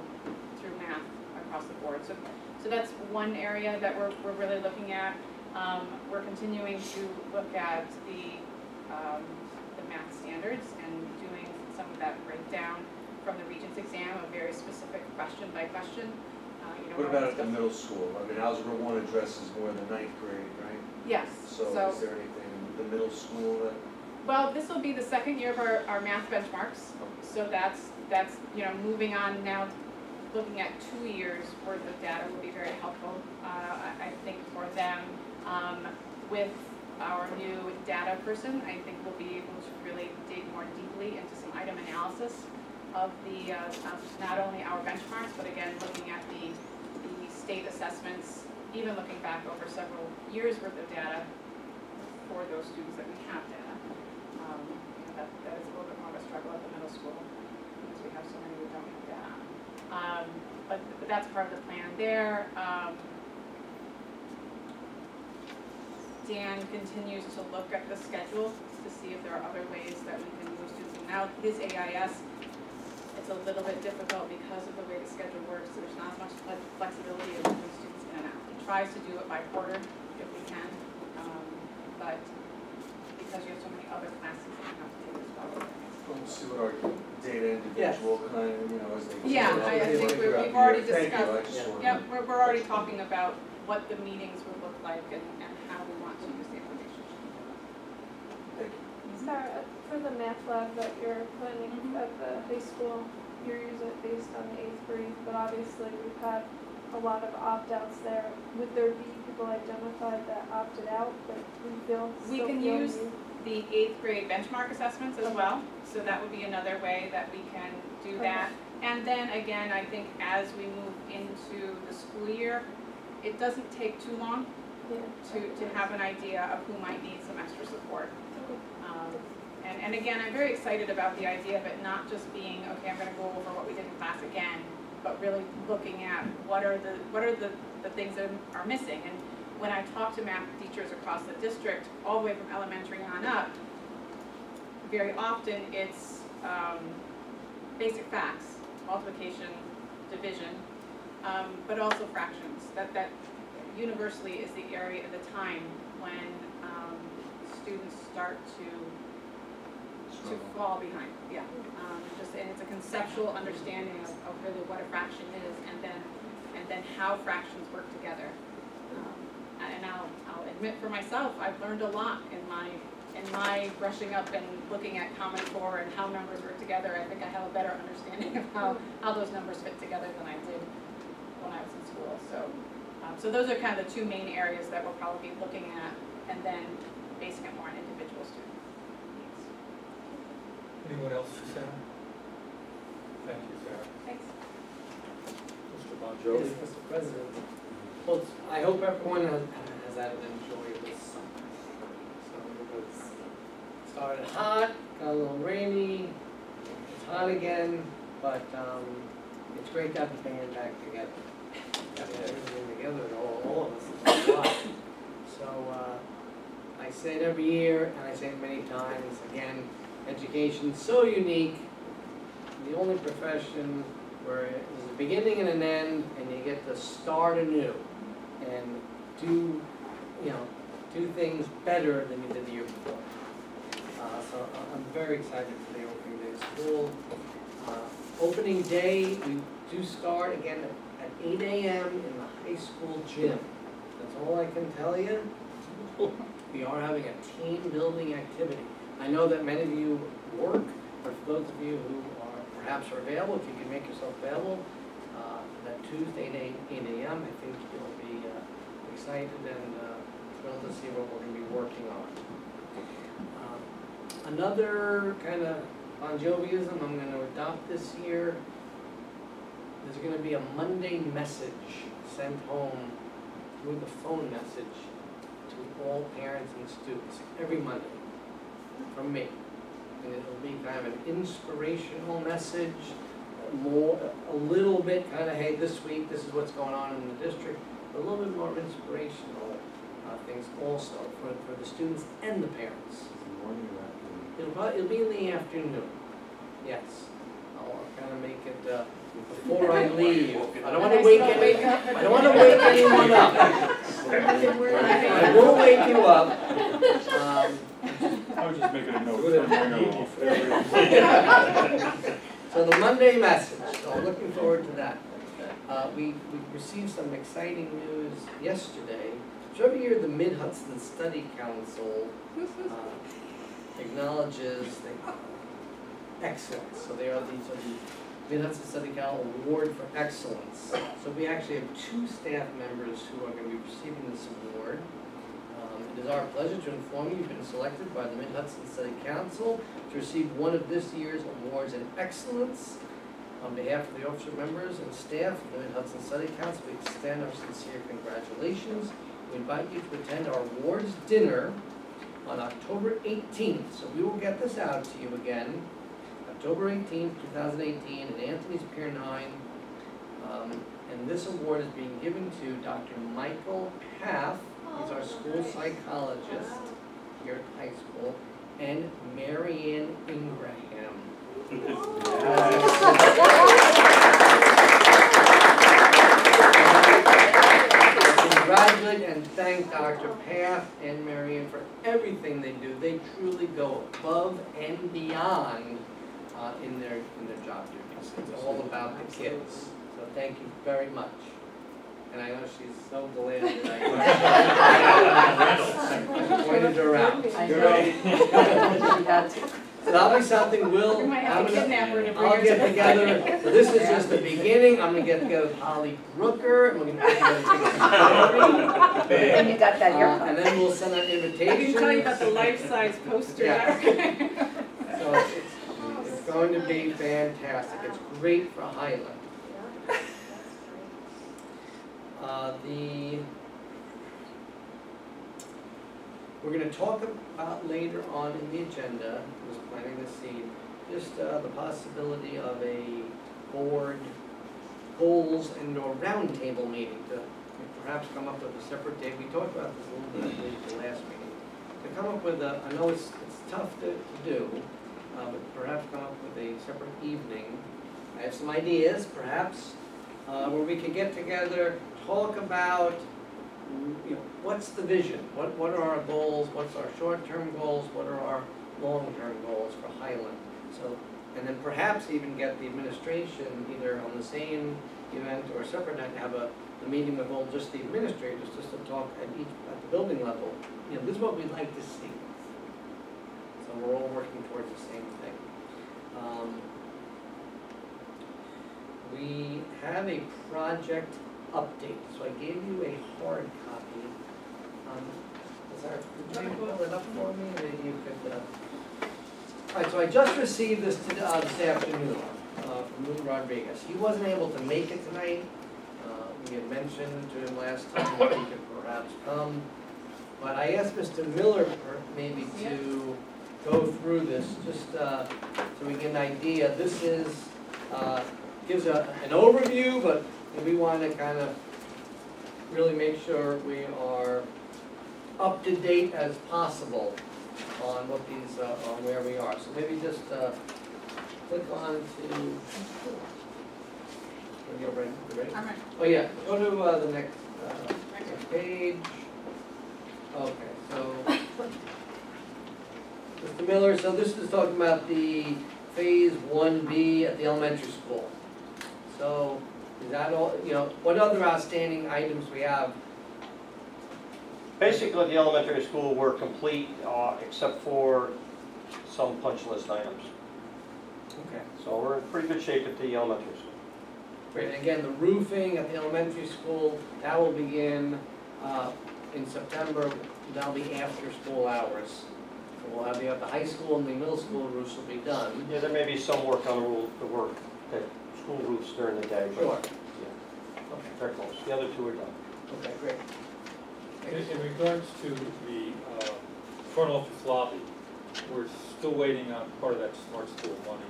Speaker 3: math across the board. So that's one area that we're really looking at. We're continuing to look at the math standards and doing some of that breakdown from the Regents exam, a very specific question by question.
Speaker 11: What about at the middle school? I mean, Algebra 1 addresses more the 9th grade, right?
Speaker 3: Yes.
Speaker 11: So is there anything in the middle school that?
Speaker 3: Well, this will be the second year of our math benchmarks. So that's moving on now, looking at 2 years worth of data will be very helpful, I think, for them. With our new data person, I think we'll be able to really dig more deeply into some item analysis of the not only our benchmarks, but again looking at the state assessments, even looking back over several years worth of data for those students that we have data. That is a little bit more of a struggle at the middle school because we have so many who don't have data. But that's part of the plan there. Dan continues to look at the schedule to see if there are other ways that we can move students. Now his AIS, it's a little bit difficult because of the way the schedule works, so there's not as much flexibility of moving students in and out. He tries to do it by quarter if we can, but because you have so many other classes that you have to take as well.
Speaker 11: We'll see what our data individual kind of, as they.
Speaker 3: Yeah, I think we've already discussed.
Speaker 11: Yep,
Speaker 3: we're already talking about what the meetings would look like and how we want to use the information.
Speaker 11: Thank you.
Speaker 13: Sarah, for the math lab that you're planning at the high school, you're using it based on the 8th grade, but obviously we've had a lot of opt-outs there. Would there be people identified that opted out that we feel
Speaker 3: We
Speaker 13: still
Speaker 3: can
Speaker 13: feel
Speaker 3: use
Speaker 13: need?
Speaker 3: the 8th grade benchmark assessments as well, so that would be another way that we can do that. And then again, I think as we move into the school year, it doesn't take too long to have an idea of who might need some extra support. And again, I'm very excited about the idea of it not just being, okay, I'm gonna go over what we did in class again, but really looking at what are the things that are missing. And when I talk to math teachers across the district, all the way from elementary on up, very often it's basic facts, multiplication, division, but also fractions. That universally is the area of the time when students start to fall behind. Yeah, and it's a conceptual understanding of really what a fraction is, and then how fractions work together. And I'll admit for myself, I've learned a lot in my brushing up and looking at Common Core and how numbers work together. I think I have a better understanding of how those numbers fit together than I did when I was in school. So those are kind of the two main areas that we'll probably be looking at, and then basing it more on individual student needs.
Speaker 1: Anyone else for Sarah? Thank you, Sarah.
Speaker 3: Thanks.
Speaker 1: Mr. Bon
Speaker 4: Yes,
Speaker 1: Jovi?
Speaker 4: Mr. President. Well, I hope everyone has had an enjoyable summer. So it started hot, got a little rainy, it's hot again, but it's great to have the band back together. Everything together, all of us, is a lot. So I say it every year, and I say it many times, again, education's so unique. The only profession where there's a beginning and an end, and you get to start anew and do things better than you did the year before. So I'm very excited for the opening day of school. Opening day, we do start again at 8 a.m. in the high school gym. That's all I can tell you. We are having a team building activity. I know that many of you work, but for those of you who perhaps are available, if you can make yourself available, that Tuesday at 8 a.m., I think you'll be excited and thrilled to see what we're going to be working on. Another kind of Bon Joviism I'm going to adopt this year, there's going to be a Monday message sent home through the phone message to all parents and students every Monday from me. And it'll be kind of an inspirational message, a little bit kind of, hey, this week, this is what's going on in the district, a little bit more inspirational things also for the students and the parents.
Speaker 11: Morning or afternoon?
Speaker 4: It'll be in the afternoon, yes. I'll kind of make it before I leave. I don't want to wake anyone up. I will wake you up.
Speaker 8: I was just making a note.
Speaker 4: So the Monday message, so I'm looking forward to that. We received some exciting news yesterday. So every year the Mid-Hudson Study Council acknowledges the excellence. So they are the Mid-Hudson Study Council Award for Excellence. So we actually have 2 staff members who are going to be receiving this award. It is our pleasure to inform you you've been selected by the Mid-Hudson Study Council to receive one of this year's awards in excellence. On behalf of the officer members and staff of the Mid-Hudson Study Council, we extend our sincere congratulations. We invite you to attend our awards dinner on October 18th. So we will get this out to you again. October 18th, 2018, in Anthony's Pier 9. And this award is being given to Dr. Michael Paff. He's our school psychologist here at high school, and Marianne Ingraham. Congratulate and thank Dr. Paff and Marianne for everything they do. They truly go above and beyond in their job duties. It's all about the kids. So thank you very much. and I know she's so delighted that I pointed her out. You're right. So that'll be something we'll,
Speaker 3: We might have to kidnap her to bring
Speaker 4: I'll
Speaker 3: her
Speaker 4: get
Speaker 3: to-
Speaker 4: together, so this is just the beginning, I'm gonna get together with Holly Brooker, and we're gonna put together a big story.
Speaker 9: And you got that
Speaker 4: And then we'll send out
Speaker 3: I
Speaker 4: invitations.
Speaker 3: can tell you about the life-size poster.
Speaker 4: Yeah. So it's going to be fantastic, it's great for Highland. We're gonna talk about later on in the agenda, was planting the seed, just the possibility of a board goals and or roundtable meeting to perhaps come up with a separate day. We talked about this a little bit, I believe, the last meeting. To come up with a, I know it's tough to do, but perhaps come up with a separate evening. I have some ideas, perhaps, where we could get together, talk about, you know, what's the vision? What are our goals? What's our short-term goals? What are our long-term goals for Highland? So, and then perhaps even get the administration either on the same event or a separate night, have a meeting with all just the administrators, just to talk at the building level. You know, this is what we'd like to see. So we're all working towards the same thing. We have a project update, so I gave you a hard copy. Could you pull it up for me? Maybe you could. All right, so I just received this this afternoon from Lou Rodriguez. He wasn't able to make it tonight. We had mentioned to him last time that he could perhaps come. But I asked Mr. Miller maybe to go through this, just so we get an idea. This is, gives an overview, but we want to kind of really make sure we are up to date as possible on what these, on where we are. So maybe just click on to, when you're ready, you ready?
Speaker 3: I'm ready.
Speaker 4: Oh yeah, go to the next page. Okay, so, Mr. Miller, so this is talking about the Phase 1B at the elementary school. So, is that all, you know, what other outstanding items we have?
Speaker 14: Basically, the elementary school were complete, except for some punch list items.
Speaker 4: Okay.
Speaker 14: So we're in pretty good shape at the elementary school.
Speaker 4: Great, and again, the roofing at the elementary school, that will begin in September, that'll be after school hours. So we'll have the high school and the middle school roofs will be done.
Speaker 14: Yeah, there may be some work on the work at school roofs during the day, but
Speaker 4: Sure.
Speaker 14: yeah,
Speaker 4: Okay,
Speaker 14: very close. The other two are done.
Speaker 4: okay, great.
Speaker 1: In regards to the front office lobby, we're still waiting on part of that smart school money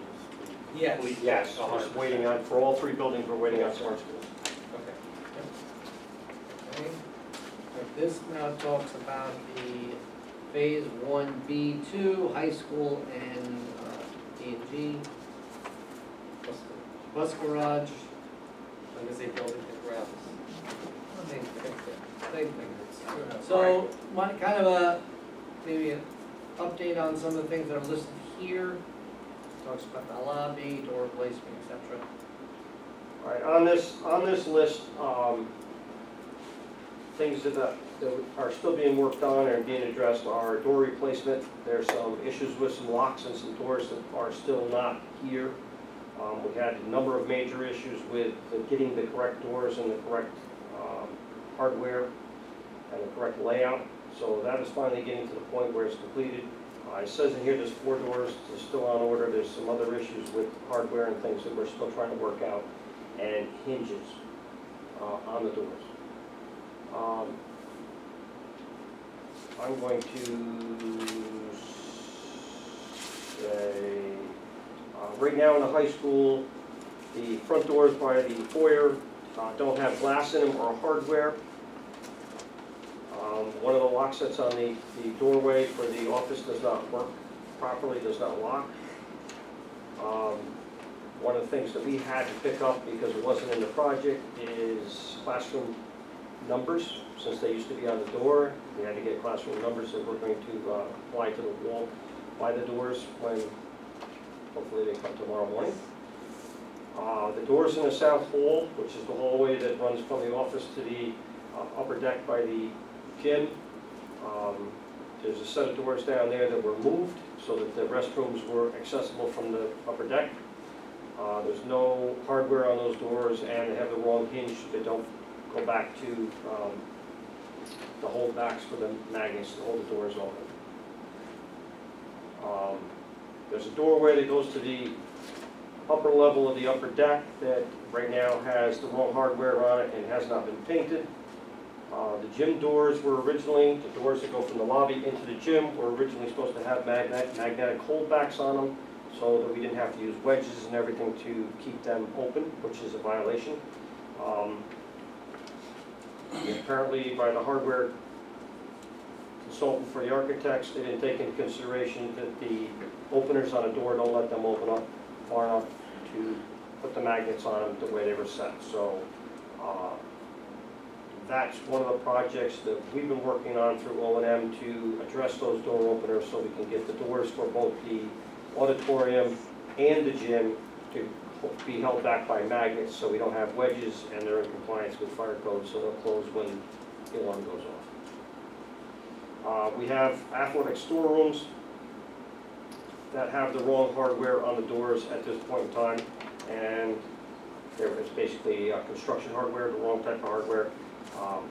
Speaker 1: to
Speaker 4: Yes.
Speaker 1: complete.
Speaker 14: Yes, we're just waiting on, for all three buildings, we're waiting on smart schools.
Speaker 1: Okay.
Speaker 4: Okay. This now talks about the Phase 1B2, high school and D&G. Bus garage, I'm gonna say building and grounds. Same thing. So, one kind of maybe an update on some of the things that are listed here. Talks about the lobby, door replacement, etc.
Speaker 14: All right, on this list, things that are still being worked on and being addressed are door replacement. There's some issues with some locks and some doors that are still not here. We had a number of major issues with getting the correct doors and the correct hardware and the correct layout. So that is finally getting to the point where it's completed. It says in here there's 4 doors, they're still on order. There's some other issues with hardware and things that we're still trying to work out, and hinges on the doors. I'm going to say, right now in the high school, the front doors by the foyer don't have glass in them or hardware. One of the lock sets on the doorway for the office does not work properly, does not lock. One of the things that we had to pick up because it wasn't in the project is classroom numbers. Since they used to be on the door, we had to get classroom numbers that we're going to apply to the wall by the doors when hopefully they come tomorrow morning. The doors in the south hall, which is the hallway that runs from the office to the upper deck by the gym, there's a set of doors down there that were moved so that the restrooms were accessible from the upper deck. There's no hardware on those doors, and they have the wrong hinge. They don't go back to the holdbacks for the magnets to hold the doors open. There's a doorway that goes to the upper level of the upper deck that right now has the wrong hardware on it and has not been painted. The gym doors were originally, the doors that go from the lobby into the gym were originally supposed to have magnetic holdbacks on them so that we didn't have to use wedges and everything to keep them open, which is a violation. Apparently by the hardware consultant for the architects, they didn't take into consideration that the openers on a door don't let them open up far enough to put the magnets on them the way they were set. So that's one of the projects that we've been working on through O&M to address those door openers so we can get the doors for both the auditorium and the gym to be held back by magnets so we don't have wedges and they're in compliance with fire code, so they'll close when the alarm goes off. We have athletic storerooms that have the wrong hardware on the doors at this point in time, and it's basically construction hardware, the wrong type of hardware.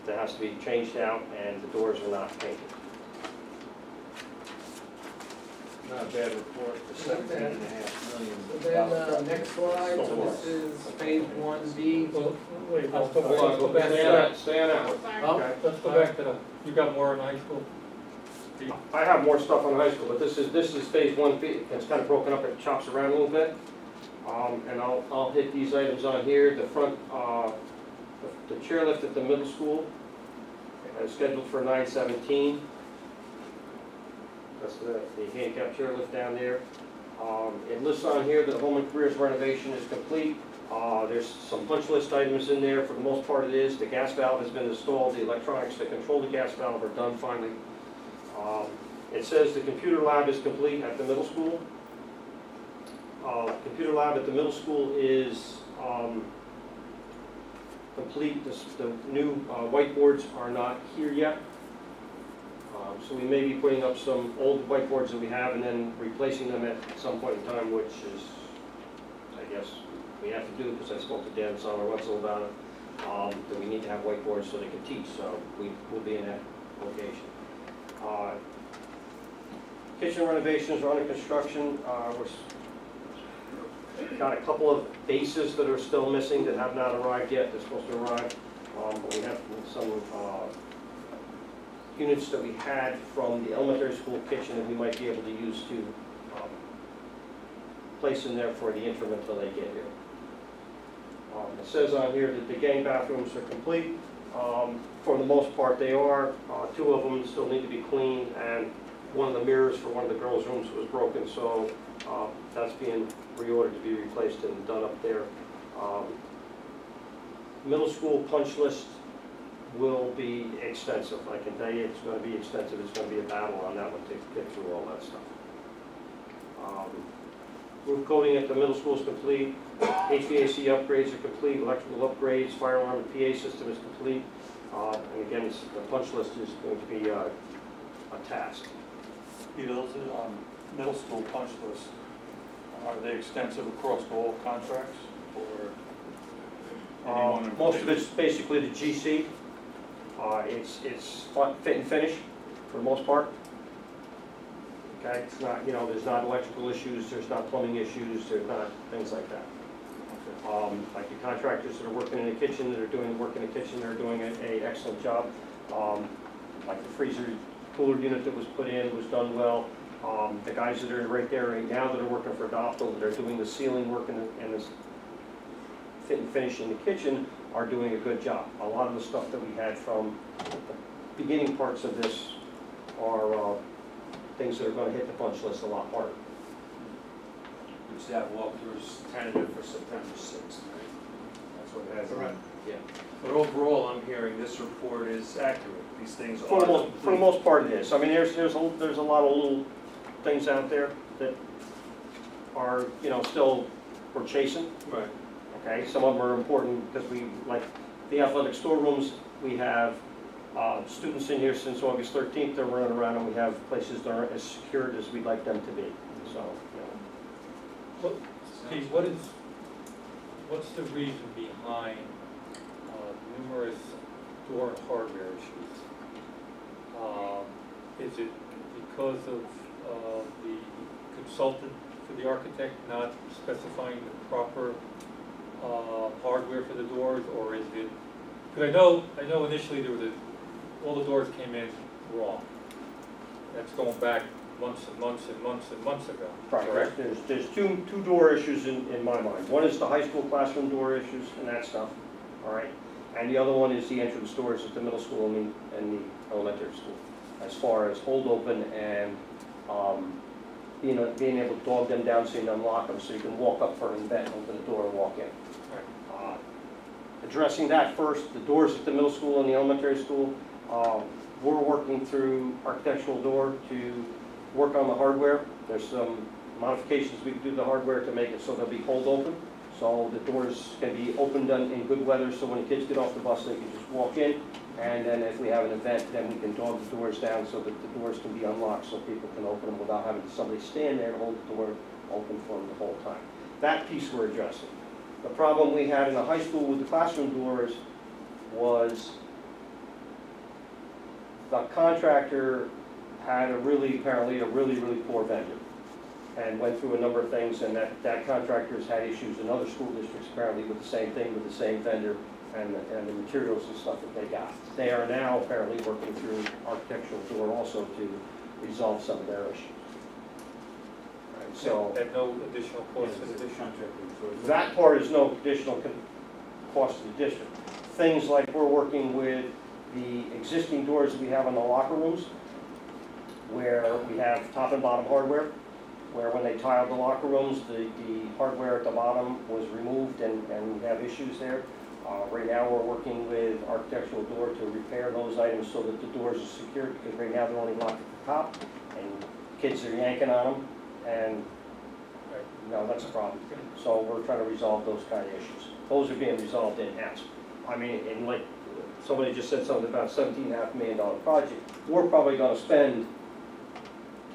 Speaker 14: That has to be changed out, and the doors are not painted.
Speaker 11: Not a bad report for $17.5 million.
Speaker 4: Then, next slide, so this is phase 1B.
Speaker 1: Well, wait, let's go
Speaker 14: Hold on,
Speaker 1: back, go back to
Speaker 14: stay
Speaker 1: that.
Speaker 14: on, stay on that one.
Speaker 3: Sorry.
Speaker 4: Oh.
Speaker 1: Let's go back to that. You got more in high school?
Speaker 14: I have more stuff on high school, but this is phase 1B. It's kind of broken up, it chops around a little bit. And I'll hit these items on here. The front, the chairlift at the middle school is scheduled for 9/17. That's the handicap chairlift down there. It lists on here that the home and careers renovation is complete. There's some punch list items in there. For the most part it is. The gas valve has been installed. The electronics that control the gas valve are done finally. It says the computer lab is complete at the middle school. Computer lab at the middle school is complete. The new whiteboards are not here yet. So we may be putting up some old whiteboards that we have and then replacing them at some point in time, which is, I guess, we have to do because I spoke to Dan Sommer Wetzel about it. That we need to have whiteboards so they can teach, so we will be in that location. Kitchen renovations are under construction. We've got a couple of bases that are still missing that have not arrived yet. They're supposed to arrive, but we have some units that we had from the elementary school kitchen that we might be able to use to place in there for the interim until they get here. It says on here that the gang bathrooms are complete. For the most part they are. Two of them still need to be cleaned, and one of the mirrors for one of the girls' rooms was broken, so that's being reordered to be replaced and done up there. Middle school punch list will be extensive. I can tell you it's going to be extensive. It's going to be a battle on that one to get through all that stuff. Roof coating at the middle school is complete. HVAC upgrades are complete. Electrical upgrades, fire alarm and PA system is complete. And again, the punch list is going to be a task.
Speaker 8: Peter, those are middle school punch lists. Are they extensive across all contracts, or anyone in
Speaker 14: Most of
Speaker 8: particular?
Speaker 14: it's basically the GC. It's fit and finish for the most part. Okay, it's not, there's not electrical issues, there's not plumbing issues, there's not things like that. Like the contractors that are working in the kitchen, that are doing the work in the kitchen, they're doing an excellent job. Like the freezer cooler unit that was put in was done well. The guys that are right there right now that are working for Adoptal, that are doing the ceiling work and the fit and finish in the kitchen are doing a good job. A lot of the stuff that we had from the beginning parts of this are things that are going to hit the punch list a lot harder.
Speaker 11: Which that walkthrough's tentative for September 6th, right? That's what it has.
Speaker 4: Correct.
Speaker 11: Yeah. But overall, I'm hearing this report is accurate. These things
Speaker 14: For
Speaker 11: are
Speaker 14: the most part it is. I mean, there's a lot of little things out there that are, still we're chasing.
Speaker 11: Right.
Speaker 14: Okay, some of them are important because we, like the athletic storerooms, we have students in here since August 13th, they're running around, and we have places that aren't as secured as we'd like them to be, so,
Speaker 1: Steve, what's the reason behind numerous door and hardware issues? Is it because of the consultant for the architect not specifying the proper hardware for the doors, or is it, because I know initially there was all the doors came in wrong. That's going back months and months and months and months ago,
Speaker 14: Right,
Speaker 1: correct?
Speaker 14: there's two door issues in my mind. One is the high school classroom door issues and that stuff, all right? And the other one is the entrance doors at the middle school and the elementary school, as far as hold open and being able to dog them down so you can unlock them, so you can walk up front and bend, open the door and walk in. Addressing that first, the doors at the middle school and the elementary school, we're working through architectural door to work on the hardware. There's some modifications we can do to the hardware to make it so they'll be hold open. So the doors can be opened in good weather, so when the kids get off the bus, they can just walk in. And then if we have an event, then we can dog the doors down so that the doors can be unlocked so people can open them without having somebody stand there and hold the door open for them the whole time. That piece we're addressing. The problem we had in the high school with the classroom doors was the contractor had apparently a really poor vendor, and went through a number of things, and that contractor's had issues in other school districts apparently with the same thing, with the same vendor, and the materials and stuff that they got. They are now apparently working through architectural door also to resolve some of their issues. Right, so
Speaker 1: At no additional cost to the district?
Speaker 14: that part is no additional cost to the district. Things like we're working with the existing doors that we have in the locker rooms, where we have top and bottom hardware, where when they tiled the locker rooms, the hardware at the bottom was removed and we have issues there. Right now we're working with architectural door to repair those items so that the doors are secured, because right now they're only locked at the top and kids are yanking on them, and that's a problem. So we're trying to resolve those kind of issues. Those are being resolved in-house. I mean, and like somebody just said something about $17.5 million project, we're probably going to spend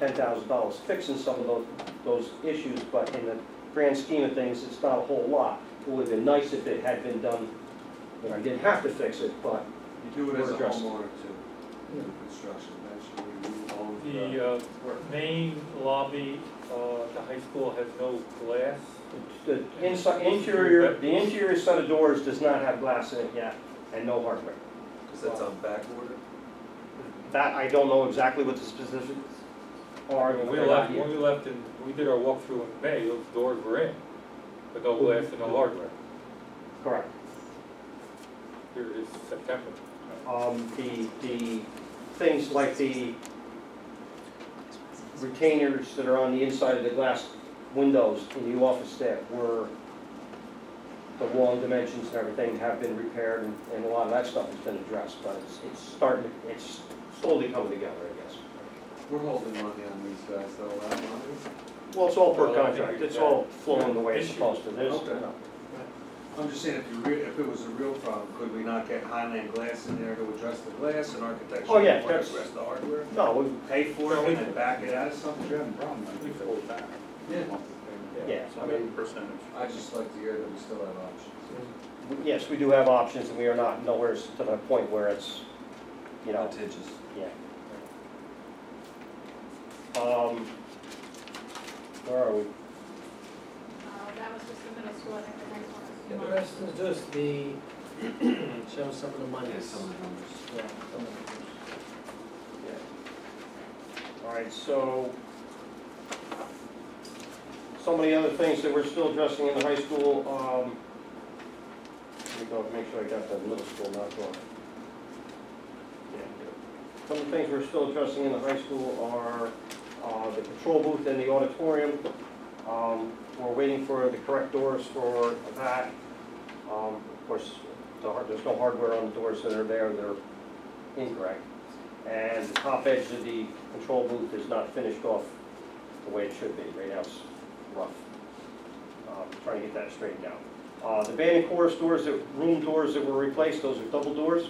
Speaker 14: $10,000 fixing some of those issues, but in the grand scheme of things, it's not a whole lot. It would have been nice if it had been done, I didn't have to fix it, but
Speaker 11: You do it as a
Speaker 14: we're addressing.
Speaker 11: homeowner too, construction, eventually you own.
Speaker 1: The main lobby, the high school has no glass.
Speaker 14: The interior set of doors does not have glass in it yet, and no hardware.
Speaker 11: Because that's on back order?
Speaker 14: That, I don't know exactly what the specifics are.
Speaker 1: When we left and we did our walkthrough in May, those doors were in, but no glass and no hardware.
Speaker 14: Correct.
Speaker 1: Here it is September.
Speaker 14: The things like the retainers that are on the inside of the glass windows in the office there were the wrong dimensions and everything have been repaired, and a lot of that stuff has been addressed, but it's slowly coming together, I guess.
Speaker 11: We're holding money on these guys though, that money?
Speaker 14: Well, it's all per
Speaker 1: Well, I think
Speaker 14: contract,
Speaker 1: we've
Speaker 14: it's
Speaker 1: got
Speaker 14: all flowing the way it's
Speaker 1: issues.
Speaker 14: supposed to. There's,
Speaker 11: Okay. I'm just saying, if it was a real problem, could we not get Highland Glass in there to address the glass and architecture?
Speaker 14: Oh, yeah,
Speaker 11: to
Speaker 14: that's-
Speaker 11: address the hardware?
Speaker 14: no, we pay for
Speaker 11: And
Speaker 14: it,
Speaker 11: then back it out of something?
Speaker 8: We have a problem, I think, hold back.
Speaker 11: Yeah.
Speaker 14: yeah, I mean,
Speaker 8: Percentage.
Speaker 11: I just like to hear that we still have options.
Speaker 14: yes, we do have options, and we are not nowhere to the point where it's,
Speaker 11: Litigious.
Speaker 14: yeah. Where are we?
Speaker 3: That was just the middle school, I think the next one
Speaker 4: Yeah,
Speaker 3: is.
Speaker 4: the rest is just the, show some of the money.
Speaker 11: Yeah, some of the numbers.
Speaker 4: Yeah, some of the numbers.
Speaker 14: All right, so some of the other things that we're still addressing in the high school, let me go make sure I got the middle school not going. Yeah. Some of the things we're still addressing in the high school are the control booth in the auditorium. We're waiting for the correct doors for that. Of course, there's no hardware on the doors that are there, they're incorrect. And the top edge of the control booth is not finished off the way it should be. Right now it's rough. Trying to get that straightened out. The band and chorus doors, room doors that were replaced, those are double doors.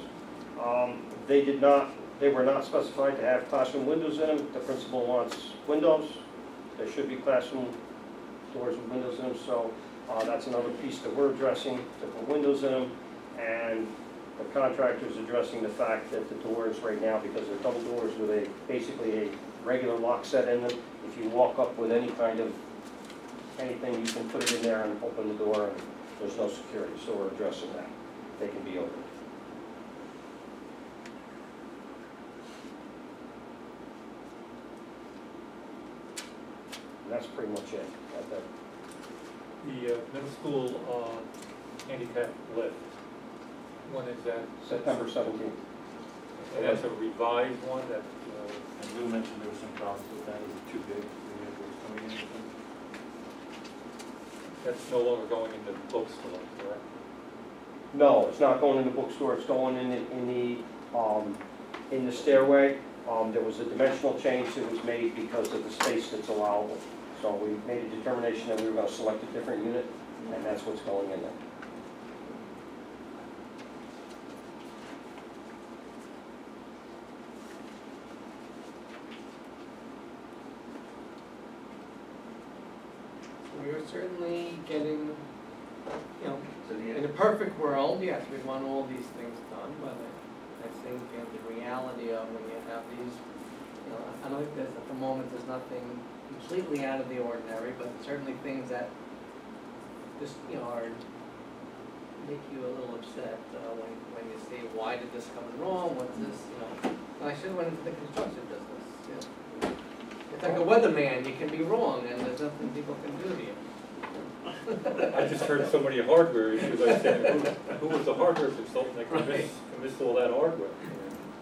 Speaker 14: They were not specified to have classroom windows in them. The principal wants windows. There should be classroom doors with windows in them, so that's another piece that we're addressing, to put windows in them. And the contractor's addressing the fact that the doors right now, because they're double doors with basically a regular lock set in them, if you walk up with any kind of anything, you can put it in there and open the door, and there's no security, so we're addressing that. They can be opened. And that's pretty much it.
Speaker 1: The middle school handicap lift, when is that?
Speaker 14: September 17th.
Speaker 1: And that's a revised one that,
Speaker 5: And Lou mentioned there were some problems with that, is it too big for vehicles coming in or something?
Speaker 1: that's no longer going in the bookstore, correct?
Speaker 14: No, it's not going in the bookstore, it's going in the stairway. There was a dimensional change that was made because of the space that's allowable. So we made a determination that we were going to select a different unit, and that's what's going in there.
Speaker 4: We are certainly getting,
Speaker 11: So the,
Speaker 4: in a perfect world, yes, we want all these things done, but I think the reality of when you have these, I don't think there's, at the moment, there's nothing completely out of the ordinary, but certainly things that just, are, make you a little upset, when you see, why did this come in wrong, what's this, and I should have went into the construction business, It's like a weatherman, you can be wrong, and there's nothing people can do to you.
Speaker 1: I just heard so many hardware issues, I said, who was the hardware consultant that convinced all that hardware?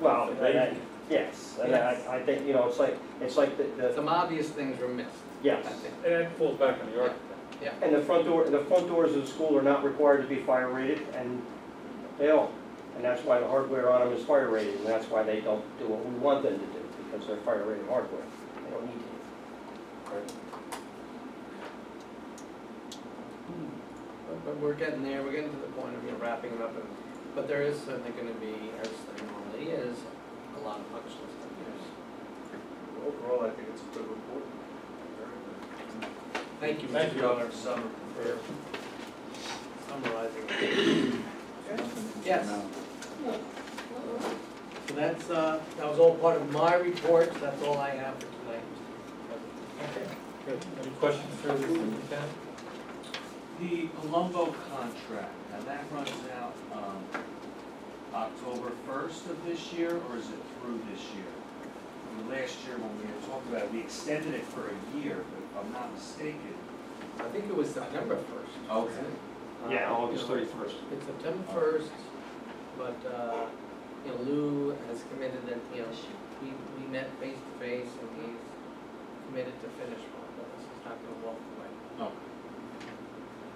Speaker 14: Well,
Speaker 1: It's amazing.
Speaker 14: yes, and
Speaker 4: Yes.
Speaker 14: I think, it's like the
Speaker 4: Some obvious things were missed.
Speaker 14: yes.
Speaker 4: I think.
Speaker 1: And that falls back on the architect.
Speaker 14: And the front doors of the school are not required to be fire rated, and they are. And that's why the hardware on them is fire rated, and that's why they don't do what we want them to do, because they're fire rated hardware. They don't need to.
Speaker 4: But we're getting there, we're getting to the point of wrapping it up, but there is certainly gonna be, as there normally is, a lot of punch list in here.
Speaker 11: overall, I think it's a good report.
Speaker 4: Thank you,
Speaker 1: Thank
Speaker 4: Mr.
Speaker 1: you.
Speaker 4: Governor,
Speaker 11: Summer.
Speaker 4: for summarizing. Yes. So that's, that was all part of my report, so that's all I have for tonight.
Speaker 1: Okay, good. Any questions for the superintendent?
Speaker 11: The Colombo contract, now that runs out, October 1st of this year, or is it through this year? I mean, last year when we had talked about it, we extended it for a year, but if I'm not mistaken.
Speaker 4: I think it was September 1st.
Speaker 11: Okay.
Speaker 14: Yeah, August 31st.
Speaker 4: It's September 1st, but, Lou has committed that, we met face to face, and he's committed to finish one, but he's not gonna walk away.
Speaker 11: Okay.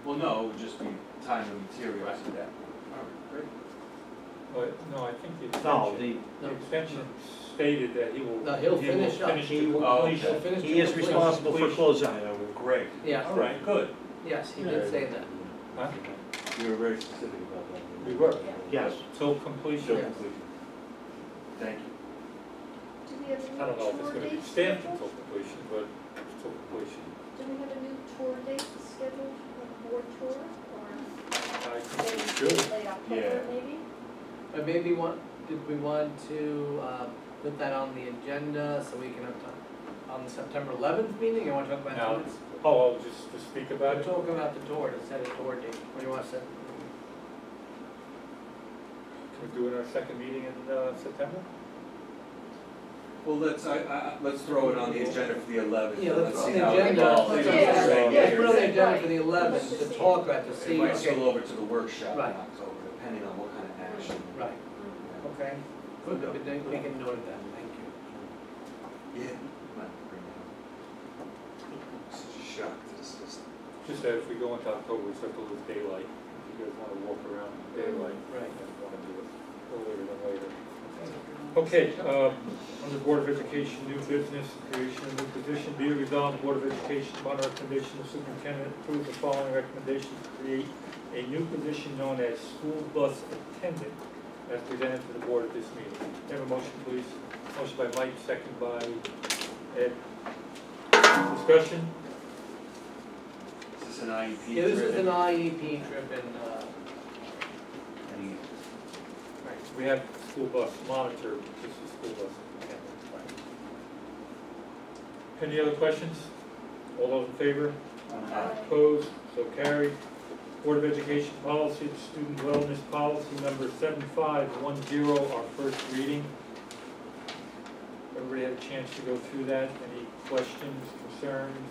Speaker 11: Well, no, it would just be time and materials at that point. All right, great.
Speaker 1: But, no, I think the
Speaker 14: No,
Speaker 1: extension,
Speaker 14: the,
Speaker 1: the extension stated that he will.
Speaker 4: No, he'll finish up.
Speaker 1: He will
Speaker 11: Oh,
Speaker 1: finish
Speaker 11: okay.
Speaker 1: the completion.
Speaker 14: he is responsible for closeout.
Speaker 11: Great.
Speaker 4: Yeah.
Speaker 11: All right, good.
Speaker 4: Yes, he did say that.
Speaker 1: Huh?
Speaker 5: You were very specific about that.
Speaker 1: We were.
Speaker 14: Yes.
Speaker 1: Till completion.
Speaker 11: Till
Speaker 4: Yes.
Speaker 11: completion. Thank you.
Speaker 13: Do we have a new
Speaker 1: I don't know if it's
Speaker 13: tour
Speaker 1: gonna be
Speaker 13: date
Speaker 1: stamped
Speaker 13: scheduled?
Speaker 1: until completion, but till completion.
Speaker 13: Do we have a new tour date scheduled, like a board tour, or
Speaker 1: I think we should.
Speaker 13: late October
Speaker 11: Yeah.
Speaker 13: maybe?
Speaker 4: But maybe did we want to, put that on the agenda so we can have time, on the September 11th meeting, you wanna talk about
Speaker 1: Now,
Speaker 4: this?
Speaker 1: oh, just to speak about it?
Speaker 4: Talk about the tour, to set a tour date, what do you want to set?
Speaker 1: Can we do it in our second meeting in September?
Speaker 11: Well, let's throw it on the agenda for the 11th.
Speaker 4: Yeah,
Speaker 11: and
Speaker 4: let's
Speaker 11: see
Speaker 4: on the
Speaker 11: how it
Speaker 4: agenda,
Speaker 11: evolves.
Speaker 4: let's
Speaker 13: Yeah.
Speaker 4: put on the agenda for the 11th to talk about, to
Speaker 11: It
Speaker 4: see,
Speaker 11: might
Speaker 4: okay,
Speaker 11: spill over to the workshop in
Speaker 4: Right.
Speaker 11: October, depending on what kind of action.
Speaker 4: right, okay, good, we can note that, thank you.
Speaker 11: Yeah. Might bring it up. Such a shock to the system.
Speaker 1: Just that if we go into October, we start to lose daylight. If you guys wanna walk around in daylight,
Speaker 4: Right.
Speaker 1: and wanna do it earlier than later. Okay, under Board of Education, new business, creation of new position, be it resolved, the Board of Education, upon recommendation of superintendent, approves the following recommendation to create a a new position known as school bus attendant, as presented to the board at this meeting. Can I have a motion, please? Motion by Mike, second by Ed. Discussion?
Speaker 11: Is this an IEP?
Speaker 4: Yeah, this is
Speaker 11: driven?
Speaker 4: an IEP driven,
Speaker 11: Any-
Speaker 1: We have school bus monitor, this is school bus attendant. Any other questions? All those in favor? Opposed? So carried. Board of Education policy, the student wellness policy number 7510, our first reading. Everybody had a chance to go through that. Any questions, concerns?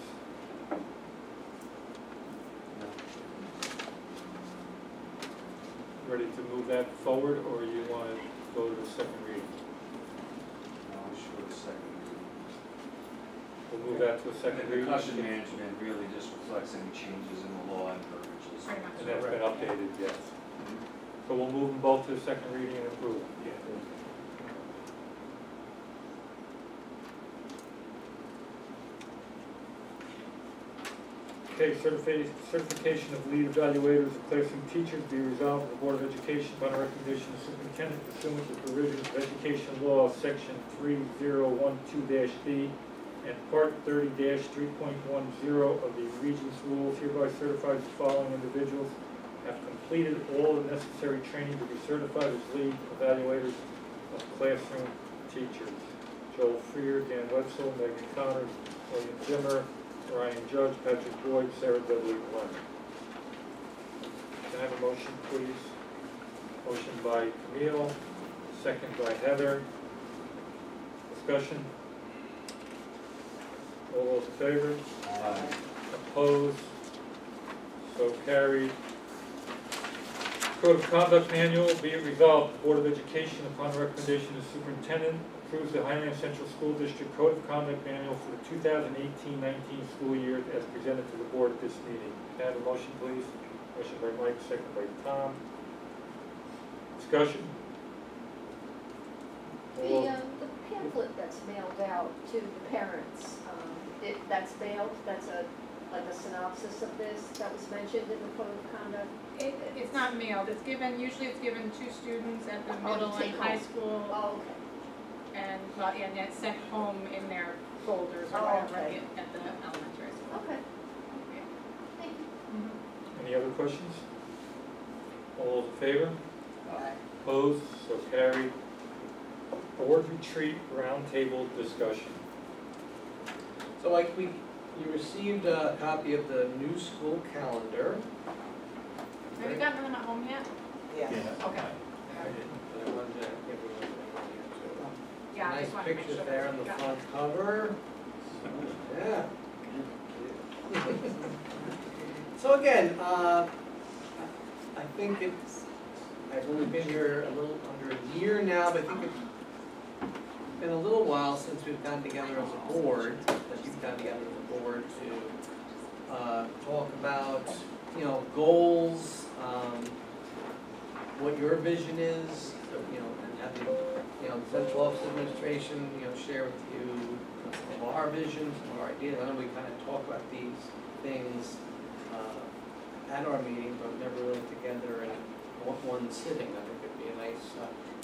Speaker 1: Ready to move that forward, or you want to go to the second reading?
Speaker 11: No, I'm sure the second.
Speaker 1: We'll move that to a second
Speaker 11: And
Speaker 1: reading.
Speaker 11: concussion management really just reflects any changes in the law and verbiages.
Speaker 3: Pretty much.
Speaker 1: And that's been updated, yes. So we'll move them both to the second reading and approval. Okay, certification of lead evaluators of classroom teachers be resolved by the Board of Education upon the recommendation of the superintendent pursuant to provisions of education law, section 3012-B and part 30-3.10 of the Regents rules, hereby certifies the following individuals have completed all the necessary training to be certified as lead evaluators of classroom teachers. Joel Freer, Dan Wetzel, Megan Connors, William Zimmer, Ryan Judge, Patrick Boyd, Sarah Dudley Leonard. Can I have a motion, please? Motion by Camille, second by Heather. Discussion? All those in favor? Opposed? So carried. Code of Conduct Manual, be it resolved, the Board of Education, upon the recommendation of the superintendent, approves the Highland Central School District Code of Conduct Manual for the 2018-19 school year as presented to the board at this meeting. Can I have a motion, please? Motion by Mike, second by Tom. Discussion?
Speaker 15: The pamphlet that's mailed out to the parents, that's mailed, that's like a synopsis of this that was mentioned in the Code of Conduct?
Speaker 3: It's not mailed, it's given, usually it's given to students at the middle and
Speaker 15: take
Speaker 3: high
Speaker 15: home.
Speaker 3: school.
Speaker 15: Oh, okay.
Speaker 3: And, well, and it's sent home in their folders or
Speaker 15: Oh,
Speaker 3: whatever
Speaker 15: okay.
Speaker 3: at the elementary school.
Speaker 15: Okay. Thank you.
Speaker 3: Mhm.
Speaker 1: Any other questions? All those in favor?
Speaker 9: Aye.
Speaker 1: Opposed? So carried. Board retreat roundtable discussion.
Speaker 4: so you received a copy of the new school calendar.
Speaker 3: Have you gotten them at home yet?
Speaker 9: Yeah.
Speaker 3: Okay.
Speaker 4: I didn't, but I wanted to give everyone one here too.
Speaker 3: Yeah, I
Speaker 4: Nice
Speaker 3: just wanted to make
Speaker 4: pictures
Speaker 3: sure.
Speaker 4: there on the
Speaker 3: Yeah.
Speaker 4: front cover. Yeah. So again, I think I've only been here a little under a year now, but I think it's been a little while since we've gotten together as a board, that you've gotten together as a board to talk about, goals, what your vision is, and have the central office administration, share with you some of our visions, some of our ideas. I know we kind of talk about these things at our meeting, but never really together in one sitting. I think it'd be a nice,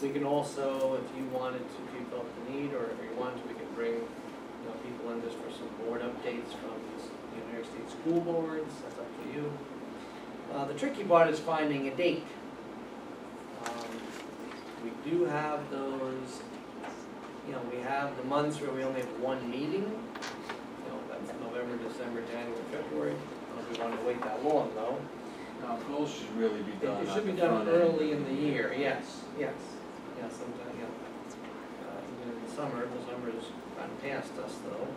Speaker 4: we can also, if you wanted to, if you felt the need, or if you wanted to, we could bring, people in just for some board updates from the New York State school boards. That's up to you. The tricky part is finding a date. We do have those, we have the months where we only have one meeting. That's November, December, January, February. I don't know if we want to wait that long though.
Speaker 11: Now, goals should really be done.
Speaker 4: It should be
Speaker 11: at the
Speaker 4: done
Speaker 11: front end.
Speaker 4: early in the year, yes. Yeah, sometime, even in the summer is gone past us though.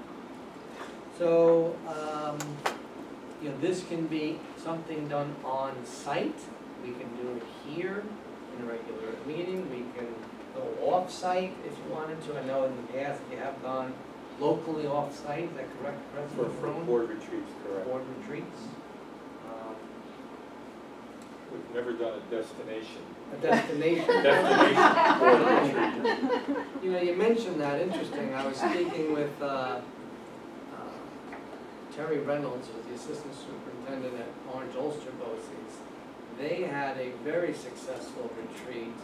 Speaker 4: So, this can be something done on site. We can do it here in a regular meeting. We can go off-site if you wanted to. I know in the past you have gone locally off-site, is that correct,
Speaker 1: For
Speaker 4: President?
Speaker 1: board retreats, correct.
Speaker 4: Board retreats.
Speaker 1: We've never done a destination.
Speaker 4: A destination.
Speaker 1: Destination board retreat.
Speaker 4: You mentioned that, interesting. I was speaking with Terry Reynolds, who's the assistant superintendent at Orange Ulster BOCES. they had a very successful retreat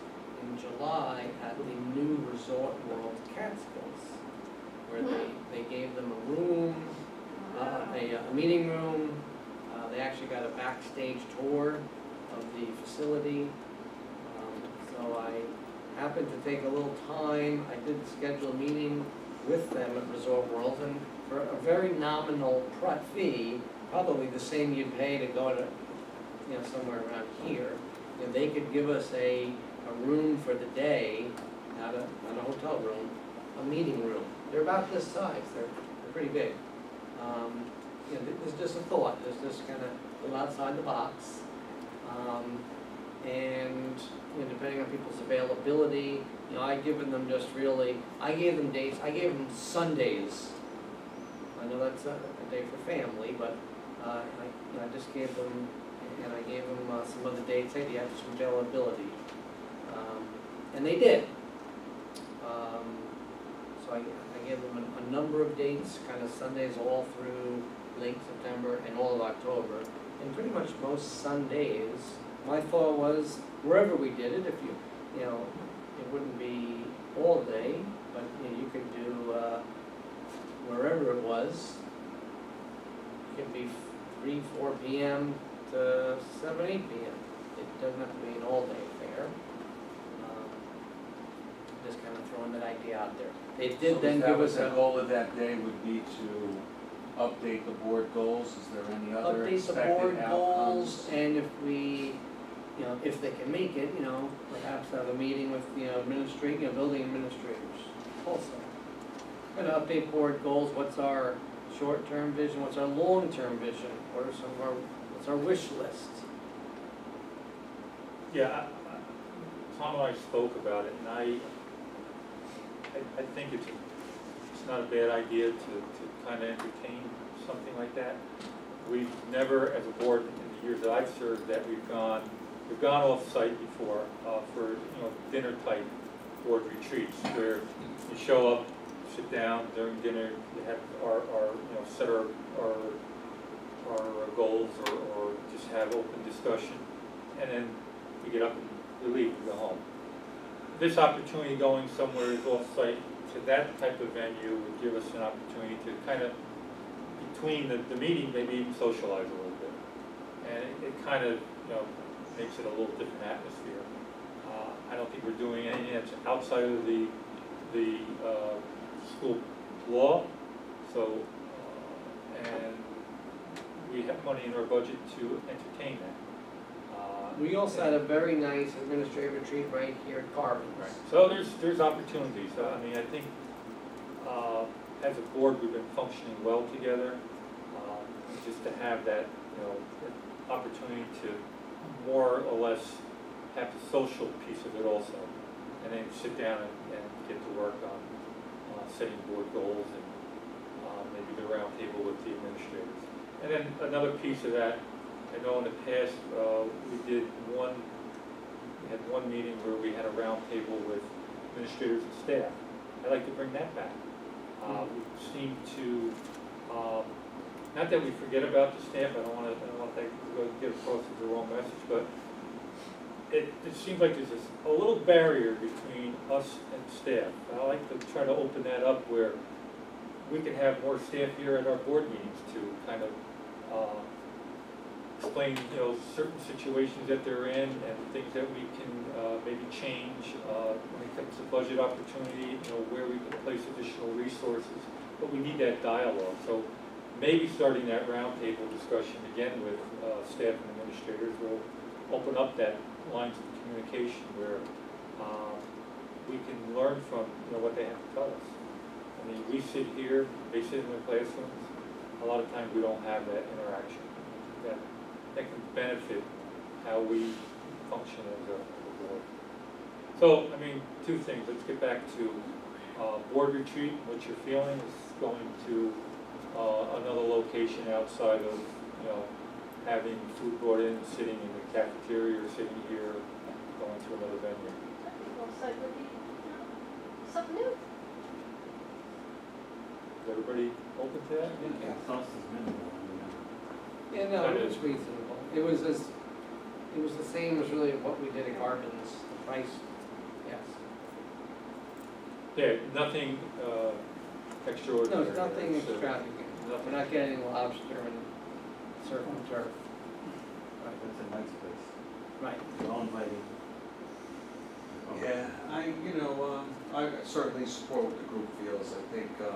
Speaker 4: in July at the new Resort World Catskills, where they gave them a room, a meeting room. They actually got a backstage tour of the facility. So I happened to take a little time. I did schedule a meeting with them at Resort World, and for a very nominal fee, probably the same you'd pay to go to, somewhere around here, they could give us a room for the day, not a hotel room, a meeting room. They're about this size. They're pretty big. It's just a thought. It's just kind of a little outside the box. And depending on people's availability, I've given them I gave them dates. I gave them Sundays. I know that's a day for family, but I just gave them, and I gave them some other dates. Hey, do you have some availability? And they did. So I gave them a number of dates, kind of Sundays all through late September and all of October. And pretty much most Sundays, my thought was, wherever we did it, if it wouldn't be all day, but you could do wherever it was. It could be 3, 4 p.m. to 7, 8 p.m. It doesn't have to be an all-day fair. Just kind of throwing that idea out there. They did then give us
Speaker 11: the goal of that day would be to update the board goals. Is there any other expected outcomes?
Speaker 4: Update the board goals, and if we, if they can make it, perhaps have a meeting with, building administrators also. We're gonna update board goals. What's our short-term vision? What's our long-term vision? What are some of what's our wish list?
Speaker 1: Yeah, Tom and I spoke about it, and I think it's not a bad idea to kind of entertain something like that. We've never, as a board, in the years that I've served, that we've gone off-site before for dinner type board retreats where you show up, sit down during dinner, you have our set our goals or just have open discussion, and then we get up and we leave, we go home. This opportunity going somewhere is off-site to that type of venue would give us an opportunity to kind of, between the meeting, maybe even socialize a little bit. And it kind of, makes it a little different atmosphere. I don't think we're doing anything that's outside of the school law. So, and we have money in our budget to entertain that.
Speaker 4: We also had a very nice administrative retreat right here at Carbon.
Speaker 1: Right. So there's opportunities. I think as a board we've been functioning well together. Just to have that opportunity to more or less have the social piece of it also, and then sit down and get to work on setting board goals and maybe the round table with the administrators. And then another piece of that. I know in the past, we had one meeting where we had a round table with administrators and staff. I'd like to bring that back. We seem to, not that we forget about the staff, I don't want that to get across as the wrong message, but it seems like there's a little barrier between us and staff. I like to try to open that up where we can have more staff here at our board meetings to kind of explain, certain situations that they're in and things that we can maybe change when it comes to budget opportunity, where we can place additional resources. But we need that dialogue. So maybe starting that roundtable discussion again with staff and administrators will open up that lines of communication where we can learn from what they have to tell us. I mean, we sit here, they sit in their classrooms. A lot of times we don't have that interaction. That can benefit how we function as a board. So, two things. Let's get back to board retreat. What you're feeling is going to another location outside of, having food brought in, sitting in the cafeteria or sitting here, going to another venue.
Speaker 15: Well, site would be something new.
Speaker 1: Is everybody open to that?
Speaker 5: Yeah, cost is minimal.
Speaker 4: Yeah, no, it was reasonable. It was as, It was the same as really what we did at Gardens, the price, yes.
Speaker 1: Yeah, nothing extraordinary.
Speaker 4: No, it's nothing
Speaker 1: It's,
Speaker 4: extravagant. We're not getting lobster and surf and turf.
Speaker 5: That's a nice place.
Speaker 4: Right.
Speaker 5: We're all invited.
Speaker 11: Yeah, I certainly support what the group feels. I think to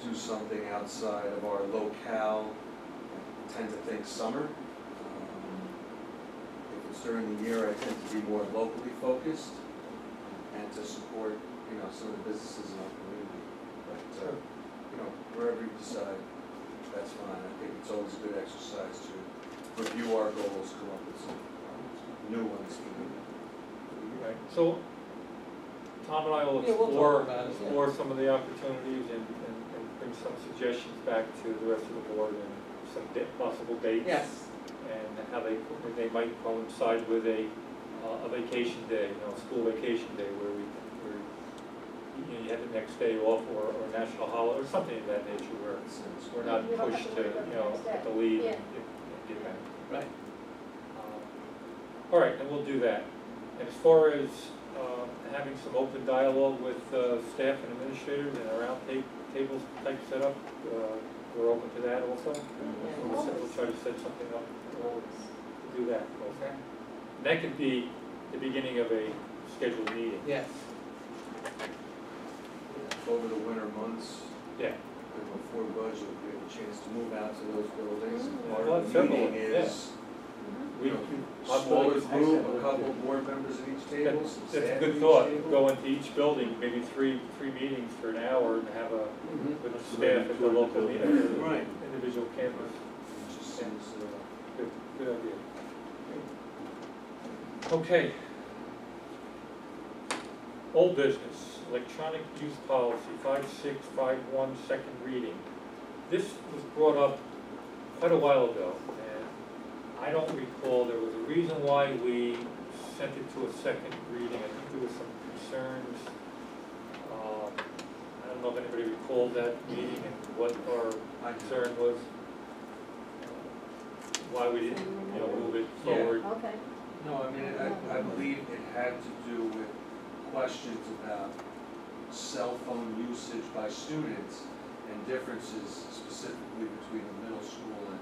Speaker 11: do something outside of our locale, I tend to think summer. If it's during the year, I tend to be more locally focused and to support, some of the businesses in our community. But, wherever you decide, that's fine. I think it's always a good exercise to review our goals, come up with some new ones for the
Speaker 1: Right, so Tom and I will
Speaker 4: Yeah, we'll talk
Speaker 1: explore,
Speaker 4: about it, yeah.
Speaker 1: explore some of the opportunities and bring some suggestions back to the rest of the board and some possible dates.
Speaker 4: Yes.
Speaker 1: And how they might coincide with a vacation day, school vacation day where you have the next day off or national holiday or something of that nature where we're not
Speaker 15: You don't have
Speaker 1: pushed
Speaker 15: to
Speaker 1: to,
Speaker 15: worry about the next day.
Speaker 1: at the lead
Speaker 15: Yeah.
Speaker 1: and get back.
Speaker 4: Right.
Speaker 1: All right, and we'll do that. And as far as having some open dialogue with staff and administrators and a round tables type setup, we're open to that also. We'll try to set something up to do that, okay? And that could be the beginning of a scheduled meeting.
Speaker 4: Yes.
Speaker 11: over the winter months.
Speaker 1: Yeah.
Speaker 11: And before budget, we have a chance to move out to those buildings. And part
Speaker 1: Well,
Speaker 11: of the
Speaker 1: several,
Speaker 11: meeting
Speaker 1: yeah.
Speaker 11: is,
Speaker 1: We
Speaker 11: smaller group, a couple of board members at each table, some
Speaker 1: That's a
Speaker 11: staff at
Speaker 1: good
Speaker 11: each
Speaker 1: thought,
Speaker 11: table.
Speaker 1: go into each building, maybe three meetings for an hour and have a, with the
Speaker 5: So
Speaker 1: staff
Speaker 5: maybe
Speaker 1: at the
Speaker 5: tour the
Speaker 1: local
Speaker 5: building.
Speaker 1: meeting,
Speaker 11: Right.
Speaker 1: individual campus.
Speaker 11: It just seems,
Speaker 1: Good idea. Okay. Old business, electronic use policy, 5651, second reading. This was brought up quite a while ago, and I don't recall, there was a reason why we sent it to a second reading. I think there was some concerns. I don't know if anybody recalled that meeting and what our concern was. Why we didn't, move it
Speaker 11: Yeah.
Speaker 1: forward.
Speaker 15: Okay.
Speaker 11: no, I mean, I believe it had to do with questions about cell phone usage by students and differences specifically between the middle school and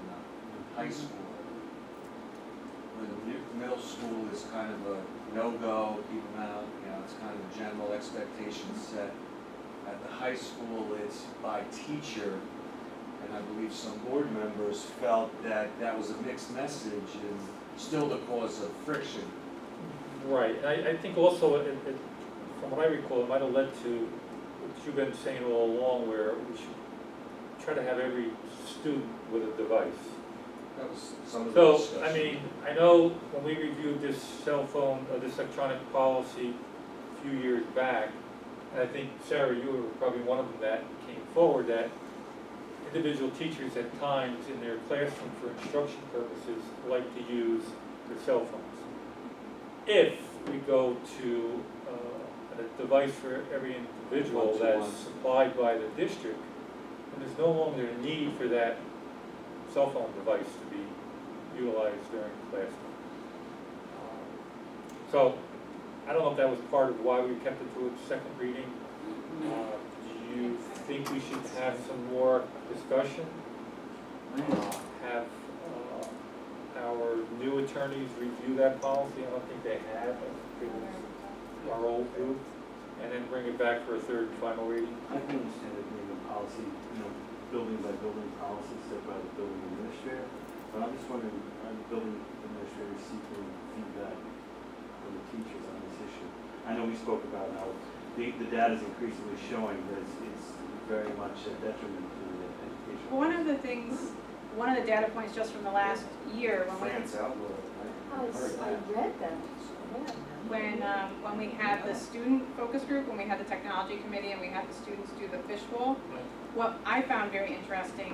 Speaker 11: high school. When the middle school is kind of a no-go, keep them out, it's kind of a general expectation set. At the high school, it's by teacher, and I believe some board members felt that that was a mixed message and still the cause of friction.
Speaker 1: Right, and I think also, from what I recall, it might have led to what you've been saying all along, where we should try to have every student with a device.
Speaker 11: That was some of the
Speaker 1: So,
Speaker 11: discussion.
Speaker 1: I mean, I know when we reviewed this cell phone, this electronic policy a few years back, and I think, Sarah, you were probably one of them that came forward, that individual teachers at times in their classroom for instruction purposes like to use their cell phones. If we go to a device for every individual that's supplied by the district, then there's no longer a need for that cell phone device to be utilized during the classroom. So, I don't know if that was part of why we kept it to its second reading. Do you think we should have some more discussion? Have our new attorneys review that policy? I don't think they have. I think it was our old group. And then bring it back for a third and final reading?
Speaker 5: I can understand it being a policy, building by building policy set by the building administrator, but I'm just wondering, are the building administrators seeking feedback from the teachers on this issue? I know we spoke about how the data is increasingly showing that it's very much a detriment to the education.
Speaker 3: One of the things, one of the data points just from the last year, when we,
Speaker 11: France outlaw, right?
Speaker 15: I read that, yeah.
Speaker 3: when we had the student focus group, when we had the technology committee and we had the students do the fishbowl, what I found very interesting,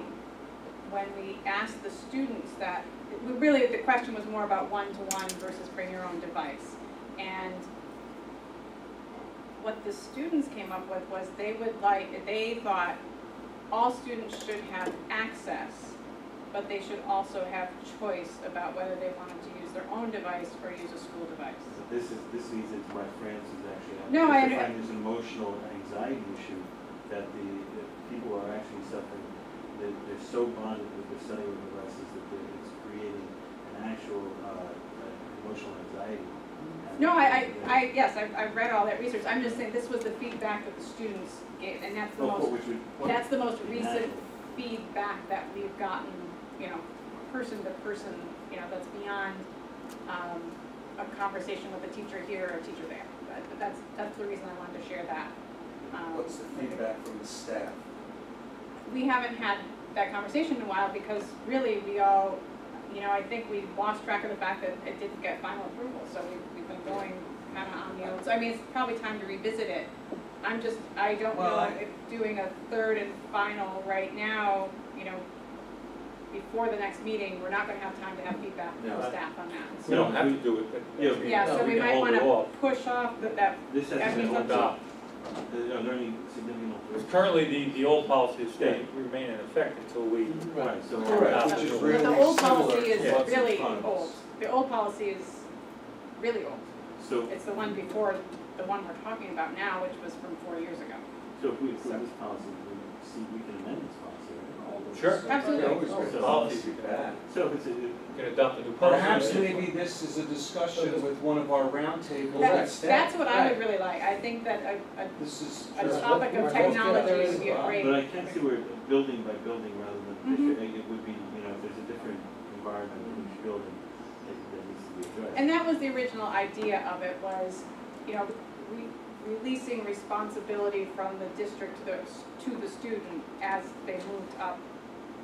Speaker 3: when we asked the students that, really the question was more about one-to-one versus bring your own device. And what the students came up with was they thought all students should have access but they should also have choice about whether they wanted to use their own device or use a school device.
Speaker 5: This leads into why France is actually,
Speaker 3: No, I
Speaker 5: find there's an emotional anxiety issue that the people are actually suffering. They're so bonded with the cellular devices that it's creating an actual emotional anxiety.
Speaker 3: No, yes, I've read all that research. I'm just saying this was the feedback that the students gave, and that's the that's the most recent feedback that we've gotten, you know, person to person, you know, that's beyond a conversation with a teacher here or a teacher there. But that's the reason I wanted to share that.
Speaker 11: What's the feedback from the staff?
Speaker 3: We haven't had that conversation in a while because really we all, you know, I think we lost track of the fact that it didn't get final approval, so we've been going kind of on the old. So I mean, it's probably time to revisit it. I don't know if doing a third and final right now, you know, before the next meeting, we're not going to have time to have feedback from staff on that.
Speaker 1: We don't have to do it, but.
Speaker 3: Yeah, so we might want to push off that.
Speaker 5: This hasn't been adopted. Are there any significant alterations?
Speaker 1: Currently, the old policy is staying, remain in effect until we.
Speaker 11: Right,
Speaker 5: so.
Speaker 11: Correct, which is
Speaker 3: But
Speaker 11: really
Speaker 3: the old
Speaker 11: similar
Speaker 3: policy
Speaker 11: to
Speaker 3: is
Speaker 11: what's in
Speaker 3: really
Speaker 11: front of us.
Speaker 3: old. The old policy is really old.
Speaker 5: So,
Speaker 3: It's the one before the one we're talking about now, which was from 4 years ago.
Speaker 5: so if we approve this policy, we can amend this policy, right?
Speaker 1: Sure.
Speaker 3: Absolutely.
Speaker 1: Policies you can add.
Speaker 5: So if it's
Speaker 1: You can adopt a new policy.
Speaker 11: Perhaps maybe this is a discussion with one of our roundtables at
Speaker 3: That's
Speaker 11: staff.
Speaker 3: what I would really like. I think that
Speaker 11: This is.
Speaker 3: a topic of technology would be a great.
Speaker 5: But I can see where building by building rather than
Speaker 3: Mhm.
Speaker 5: district, it would be, you know, if there's a different environment in each building, that needs to be addressed.
Speaker 3: And that was the original idea of it was, you know, releasing responsibility from the district to the student as they moved up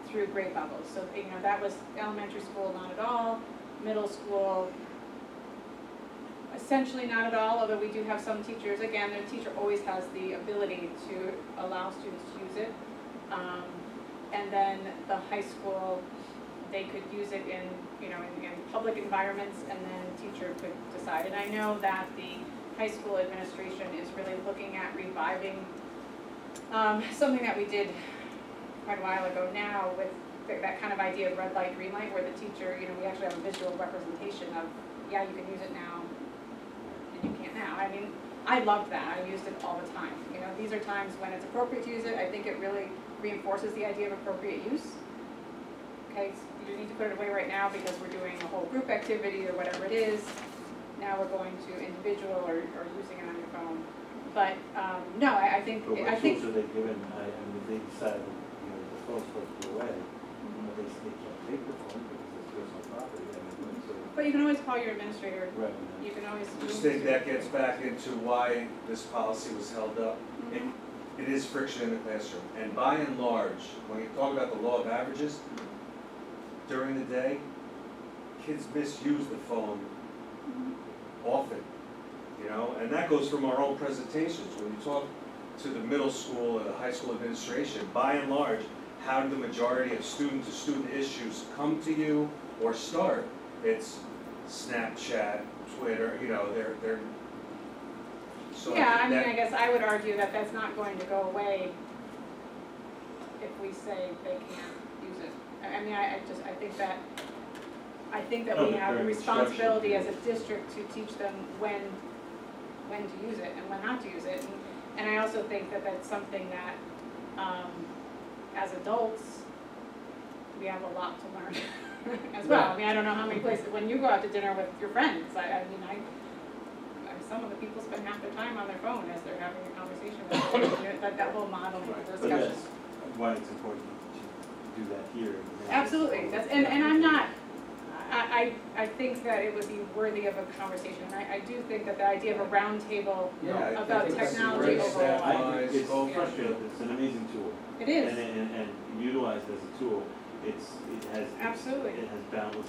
Speaker 3: through grade levels. So, you know, that was elementary school, not at all, middle school, essentially not at all, although we do have some teachers, again, the teacher always has the ability to allow students to use it. And then the high school, they could use it in, you know, in public environments, and then the teacher could decide. And I know that the high school administration is really looking at reviving something that we did quite a while ago now with that kind of idea of red light, green light, where the teacher, you know, we actually have a visual representation of, yeah, you can use it now, and you can't now. I mean, I loved that. I used it all the time. You know, these are times when it's appropriate to use it. I think it really reinforces the idea of appropriate use. Okay, so you need to put it away right now because we're doing a whole group activity or whatever it is. Now we're going to individual or using it on your phone. But no, I think
Speaker 5: But what tools are they given, I mean, if they decide, you know, the phone's supposed to be away, but they can't take the phone because it's personal property, I mean, so.
Speaker 3: But you can always call your administrator.
Speaker 5: Right.
Speaker 3: You can always.
Speaker 11: I just think that gets back into why this policy was held up. It is friction in the classroom, and by and large, when you talk about the law of averages, during the day, kids misuse the phone often, you know, and that goes from our own presentations. When you talk to the middle school or the high school administration, by and large, how do the majority of student-to-student issues come to you or start? It's Snapchat, Twitter, you know, they're so
Speaker 3: Yeah, I mean,
Speaker 11: that-
Speaker 3: I guess I would argue that that's not going to go away if we say they can't use it. I mean, I think that
Speaker 5: No,
Speaker 3: we
Speaker 5: but
Speaker 3: have a
Speaker 5: during
Speaker 3: responsibility as
Speaker 5: instruction.
Speaker 3: a district to teach them when to use it and when not to use it. And I also think that that's something that, as adults, we have a lot to learn as well. I mean, I don't know how many places, when you go out to dinner with your friends, some of the people spend half their time on their phone as they're having a conversation with you. That whole model of
Speaker 5: But
Speaker 3: discussion.
Speaker 5: that's why it's important to do that here.
Speaker 3: Absolutely, and I'm not, I think that it would be worthy of a conversation. I do think that the idea of a round table about technology overall.
Speaker 5: It's frustrating, it's an amazing tool.
Speaker 3: It is.
Speaker 5: And utilized as a tool, it has.
Speaker 3: Absolutely.
Speaker 5: It has boundless,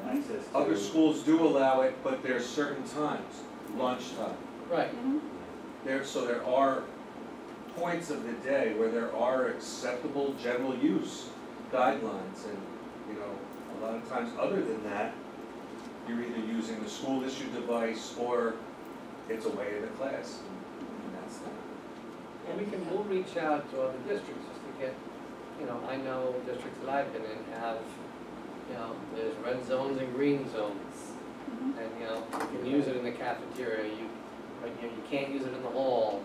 Speaker 5: access to.
Speaker 11: Other schools do allow it, but there's certain times, lunchtime.
Speaker 4: Right.
Speaker 11: So there are points of the day where there are acceptable general use guidelines, and, you know, a lot of times other than that, you're either using the school issued device or it's away in the class, and that's that.
Speaker 4: And we'll reach out to other districts just to get you know, I know districts that I've been in have, you know, there's red zones and green zones. And, you know, you can use it in the cafeteria, but you know, you can't use it in the hall.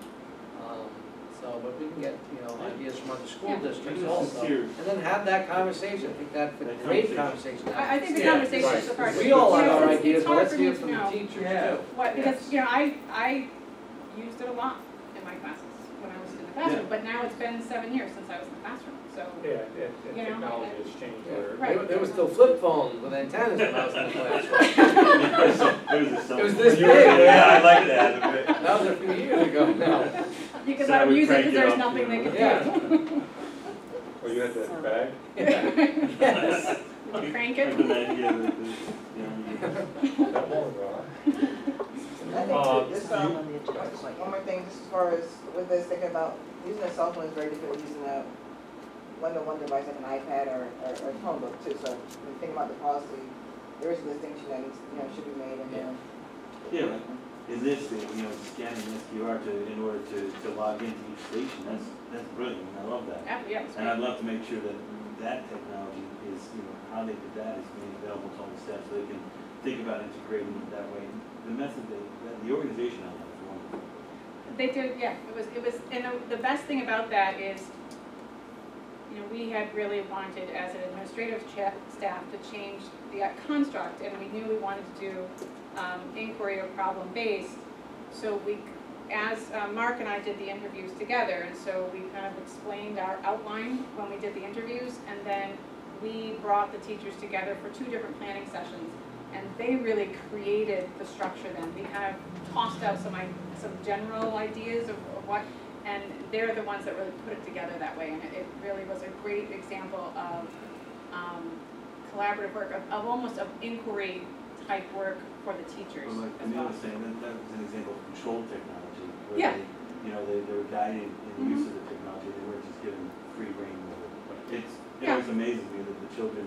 Speaker 4: So, but we can get, you know, ideas from other school districts also. And then have that conversation, I think that's a great conversation.
Speaker 3: I think the conversation is the part.
Speaker 4: We all have
Speaker 3: You know,
Speaker 4: our
Speaker 3: it's
Speaker 4: ideas, but
Speaker 3: hard
Speaker 4: let's
Speaker 3: for
Speaker 4: hear
Speaker 3: me to
Speaker 4: from the
Speaker 3: know
Speaker 4: teachers too.
Speaker 3: what, because, you know, I used it a lot in my classes when I was in the classroom, but now it's been 7 years since I was in the classroom, so.
Speaker 1: Yeah,
Speaker 3: You know,
Speaker 1: technology has changed
Speaker 4: Yeah.
Speaker 1: where.
Speaker 3: Right.
Speaker 4: There were still flip phones with antennas when I was in the classroom.
Speaker 5: It
Speaker 4: was this big.
Speaker 5: Yeah, I like that.
Speaker 4: That was a few years ago now.
Speaker 3: You can
Speaker 5: So
Speaker 3: let
Speaker 5: I
Speaker 3: them
Speaker 5: would
Speaker 3: use it
Speaker 5: crank
Speaker 3: because
Speaker 5: it
Speaker 3: there's
Speaker 5: up,
Speaker 3: nothing
Speaker 5: you
Speaker 3: they
Speaker 5: know.
Speaker 3: can
Speaker 4: Yeah.
Speaker 3: do.
Speaker 1: Oh, you had that bag?
Speaker 4: Yes.
Speaker 3: You crank it.
Speaker 1: That long ago,
Speaker 9: I
Speaker 1: huh?
Speaker 9: think this, one more thing, just as far as with this, thinking about using a cell phone is very different than using a one-to-one device like an iPad or a Chromebook too. So when you think about the policy, there is a distinction that needs, you know, should be made and then.
Speaker 5: Yeah, like in this, you know, scanning this QR in order to log into each station, that's brilliant, and I love that.
Speaker 3: Yeah, it's
Speaker 5: And I'd
Speaker 3: great.
Speaker 5: love to make sure that that technology is, you know, how they did that is being available to all the staff so they can think about integrating it that way. The method, the organization on that is wonderful.
Speaker 3: They did, yeah, it was, and the best thing about that is, you know, we had really wanted as an administrative staff to change the construct, and we knew we wanted to do inquiry or problem-based. So we, as Mark and I did the interviews together, and so we kind of explained our outline when we did the interviews, and then we brought the teachers together for 2 different planning sessions, and they really created the structure then. We kind of tossed out some general ideas of what, and they're the ones that really put it together that way, and it really was a great example of collaborative work, of almost of inquiry type work for the teachers
Speaker 5: Well, like
Speaker 3: as
Speaker 5: Camille
Speaker 3: well.
Speaker 5: was saying, that was an example of controlled technology. Where
Speaker 3: Yeah.
Speaker 5: they, you know, they were guided in the use of the technology, they weren't just given free rein with it. It always amazes me that the children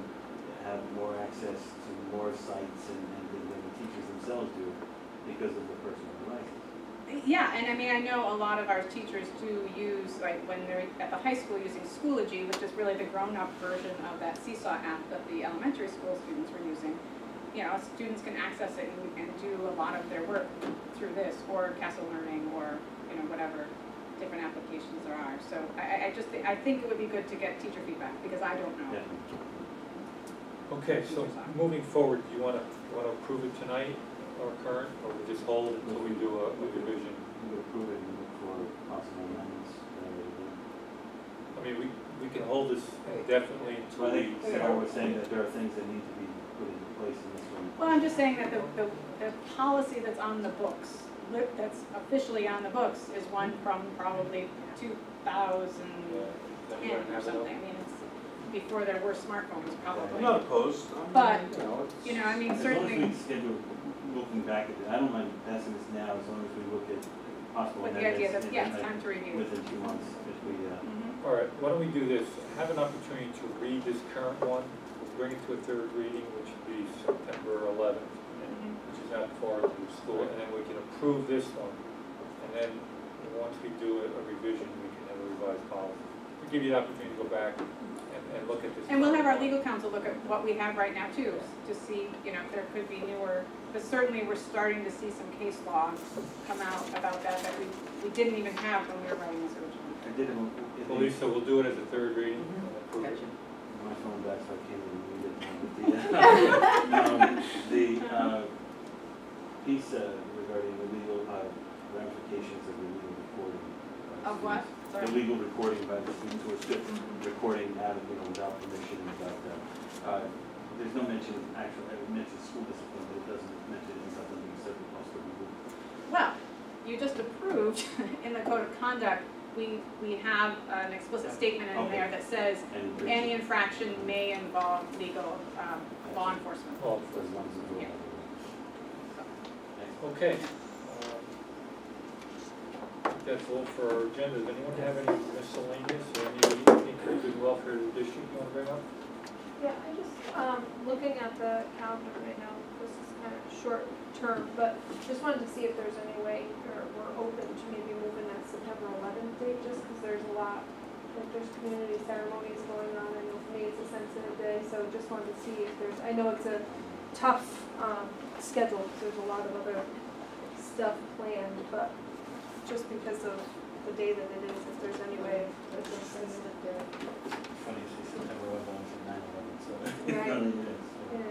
Speaker 5: have more access to more sites than the teachers themselves do because of the personal devices.
Speaker 3: Yeah, and I mean, I know a lot of our teachers do use, like when they're at the high school using Schoology, which is really the grown-up version of that Seesaw app that the elementary school students were using. You know, students can access it and do a lot of their work through this, or Castle Learning, or, you know, whatever different applications there are. So I think it would be good to get teacher feedback, because I don't know.
Speaker 5: Yeah.
Speaker 1: Okay, so moving forward, do you want to approve it tonight or current, or we just hold until we do a revision?
Speaker 5: We would approve it and look for possible amendments.
Speaker 1: I mean, we can hold this indefinitely
Speaker 5: So
Speaker 1: until
Speaker 5: I think Sarah was saying that there are things that need to be put into place in this one.
Speaker 3: Well, I'm just saying that the policy that's on the books, that's officially on the books, is one from probably 2010 or something. I mean, it's before there were smartphones, probably.
Speaker 8: I'm not opposed.
Speaker 3: But,
Speaker 8: it's.
Speaker 3: you know, I mean,
Speaker 5: As long as
Speaker 3: certainly,
Speaker 5: we schedule, looking back at it, I don't mind passing this now, as long as we look at possible
Speaker 3: with the idea
Speaker 5: amendments.
Speaker 3: that, yeah, it's time to review.
Speaker 5: Within 2 months, if we,
Speaker 3: Mhm.
Speaker 1: All right, why don't we do this? Have an opportunity to read this current one, we'll bring it to a 3rd reading, which would be September 11th, which is not far into the school, and then we can approve this one. And then, once we do a revision, we can have a revised policy. We give you the opportunity to go back and look at this.
Speaker 3: And we'll have our
Speaker 1: current one.
Speaker 3: legal counsel look at what we have right now too, to see, you know, if there could be newer, but certainly we're starting to see some case law come out about that we didn't even have when we were writing this originally.
Speaker 5: I did it.
Speaker 1: Well, Lisa, we'll do it as a 3rd reading and approve it.
Speaker 5: My phone died, so I can't even read it. The piece regarding the legal ramifications of the legal recording.
Speaker 3: Of what? Sorry.
Speaker 5: The legal recording by the students who are still recording out of, without permission and about that. There's no mention of it mentions school discipline, but it doesn't mention anything about them being separate cost of legal.
Speaker 3: Well, you just approved in the code of conduct, we have an explicit statement in there that says any infraction may involve legal law enforcement.
Speaker 1: Oh,
Speaker 5: As long as it's
Speaker 3: Yeah.
Speaker 1: okay. That's all for our agenda. Does anyone have any miscellaneous or anything for good welfare of the district you want to bring up?
Speaker 13: Yeah, I just, looking at the calendar right now, this is kind of short term, but just wanted to see if there's any way, or we're open to maybe moving that September 11th date, just because there's a lot like there's community ceremonies going on, and for me it's a sensitive day, so just wanted to see if there's, I know it's a tough, schedule, because there's a lot of other stuff planned, but just because of the day that it is, if there's any way of adjusting it.
Speaker 5: Funny you say September 11th and 9/11, so.
Speaker 13: Right.
Speaker 5: Yeah.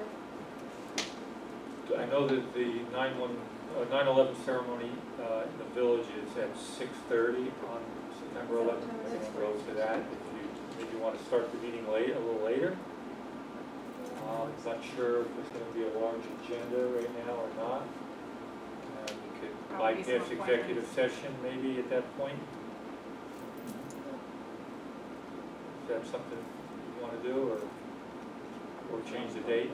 Speaker 13: Yeah.
Speaker 1: I know that the 9/11 ceremony in the village is at 6:30 on September 11th. Everyone goes to that. If you maybe want to start the meeting a little later. I'm not sure if it's going to be a large agenda right now or not. We could
Speaker 3: Probably some
Speaker 1: bypass executive session maybe at that point. Is that something you want to do, or change the date?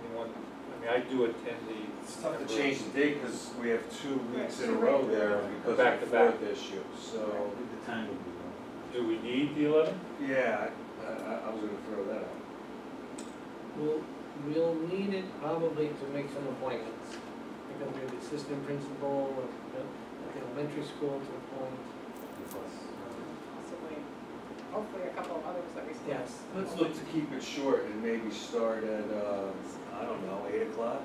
Speaker 1: Anyone? I mean, I do attend the.
Speaker 11: It's tough to change the date because we have 2 weeks in a row there because
Speaker 1: Back
Speaker 11: of
Speaker 1: to
Speaker 11: the
Speaker 1: back.
Speaker 11: 4th issue, so.
Speaker 5: The time would be wrong.
Speaker 1: Do we need the 11th?
Speaker 11: Yeah, I was gonna throw that out.
Speaker 4: We'll need it probably to make some appointments. Because we have the assistant principal at the elementary school to appoint.
Speaker 3: Possibly, hopefully a couple of others that we still.
Speaker 4: Yes.
Speaker 11: Let's look to keep it short and maybe start at, I don't know, 8 o'clock?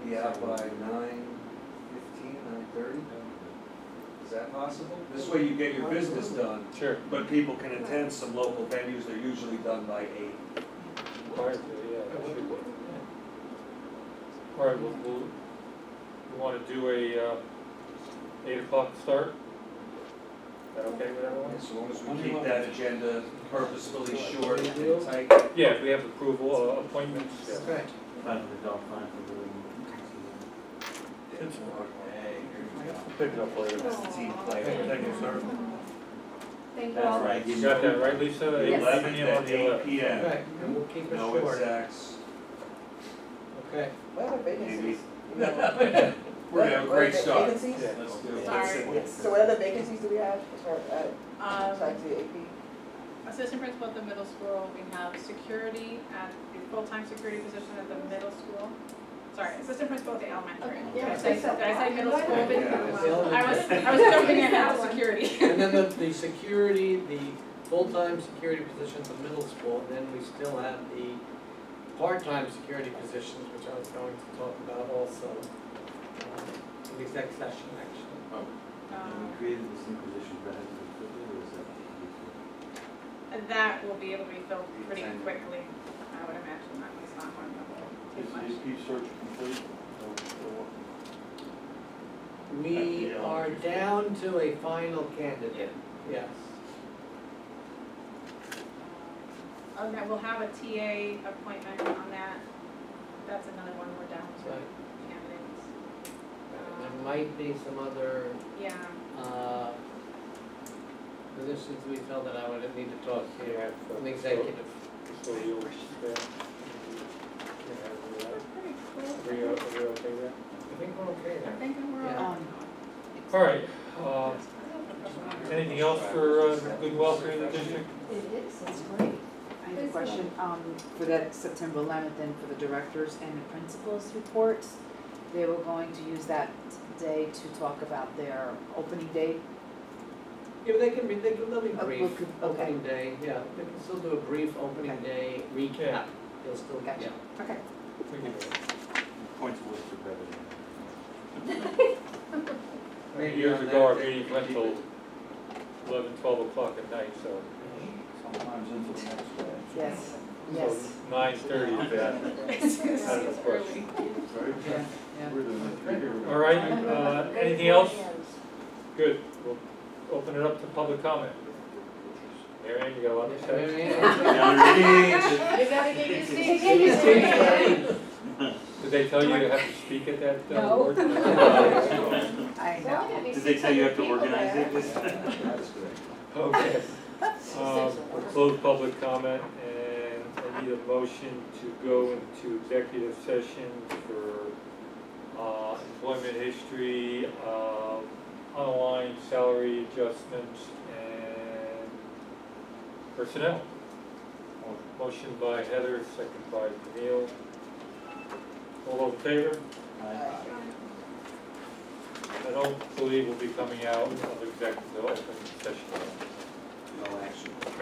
Speaker 11: Be out by 9:15, 9:30? Is that possible? This way you get your business done,
Speaker 1: Sure.
Speaker 11: but people can attend some local venues, they're usually done by 8.
Speaker 1: Prior to, yeah, that should be. All right, we want to do a 8 o'clock start? Is that okay with everyone?
Speaker 11: As long as we keep that agenda purposefully short and tight.
Speaker 1: Yeah, if we have approval, appointments, yeah.
Speaker 4: Okay.
Speaker 5: $500 fine for doing.
Speaker 11: Hey, here we go.
Speaker 8: Pick it up later.
Speaker 11: That's the team play.
Speaker 8: Thank you, sir.
Speaker 13: Thank you
Speaker 11: That's
Speaker 13: all.
Speaker 11: right.
Speaker 1: You got that right, Lisa?
Speaker 11: The 11th at 8 p.m.
Speaker 4: Okay, and we'll keep it
Speaker 11: No
Speaker 4: short.
Speaker 11: exacts.
Speaker 4: Okay.
Speaker 9: What other vacancies?
Speaker 11: We're gonna have a great start.
Speaker 9: Vacancies?
Speaker 1: Yeah.
Speaker 11: Let's do it.
Speaker 3: Sorry.
Speaker 9: So what other vacancies do we have for, besides the AP?
Speaker 3: Assistant principal at the middle school, we have security at, the full-time security position at the middle school. Sorry, assistant principal at the elementary. Did I say middle school? I was jumping ahead to security.
Speaker 4: And then the security, the full-time security positions at middle school, and then we still have the part-time security positions, which I was going to talk about also, in the exec session, actually.
Speaker 5: And we created this new position, but has it been filled, or is that?
Speaker 3: That will be able to be filled pretty quickly. I would imagine that was not going to
Speaker 8: Is
Speaker 3: take
Speaker 8: the
Speaker 3: much.
Speaker 8: AP search complete?
Speaker 4: We are down to a final candidate, yes.
Speaker 3: And then we'll have a TA appointment on that. That's another one we're down to
Speaker 4: Right.
Speaker 3: candidates.
Speaker 4: There might be some other,
Speaker 3: Yeah,
Speaker 4: positions we felt that I would need to talk to
Speaker 1: Yeah,
Speaker 4: an executive.
Speaker 1: So you'll,
Speaker 3: pretty cool.
Speaker 1: are we okay there?
Speaker 4: I think we're okay
Speaker 3: I'm
Speaker 4: there.
Speaker 3: thinking we're
Speaker 4: Yeah.
Speaker 3: on.
Speaker 1: All right, anything else for good welfare in the district?
Speaker 15: It is, it's great.
Speaker 16: I have a question, for that September 11th and for the directors and the principals reports. They were going to use that day to talk about their opening day.
Speaker 4: Yeah, but they'll be brief,
Speaker 16: okay.
Speaker 4: opening day, yeah, they can still do a brief opening
Speaker 16: Okay.
Speaker 4: day recap. They'll still,
Speaker 16: Gotcha.
Speaker 4: yeah.
Speaker 16: Okay.
Speaker 1: We can do it.
Speaker 5: Points of for brevity.
Speaker 4: Maybe
Speaker 1: Years
Speaker 4: on
Speaker 1: ago, our
Speaker 4: that day.
Speaker 1: meetings went till 11, 12 o'clock at night, so.
Speaker 8: Sometimes into the next day.
Speaker 16: Yes,
Speaker 1: So
Speaker 16: yes.
Speaker 1: 9:30 is that.
Speaker 3: It's
Speaker 1: Out of the question.
Speaker 3: early.
Speaker 16: Yeah, yeah.
Speaker 8: We're doing it here.
Speaker 1: All right, anything else? Good, we'll open it up to public comment. Mary Ann, you got a lot to say?
Speaker 15: You gotta get used to it.
Speaker 1: Did they tell you you have to speak at that
Speaker 16: No.
Speaker 1: board?
Speaker 16: I
Speaker 15: It's only
Speaker 16: know.
Speaker 15: gonna be
Speaker 5: Did they tell you you have to
Speaker 15: 600 people
Speaker 5: organize it?
Speaker 15: there.
Speaker 5: That's good.
Speaker 1: Okay. We'll close public comment, and I need a motion to go into executive session for employment history, unaligned salary adjustments, and personnel. Motion by Heather, second by Camille. All those in favor?
Speaker 5: Aye.
Speaker 1: That I don't believe will be coming out of executive open session.
Speaker 11: No action.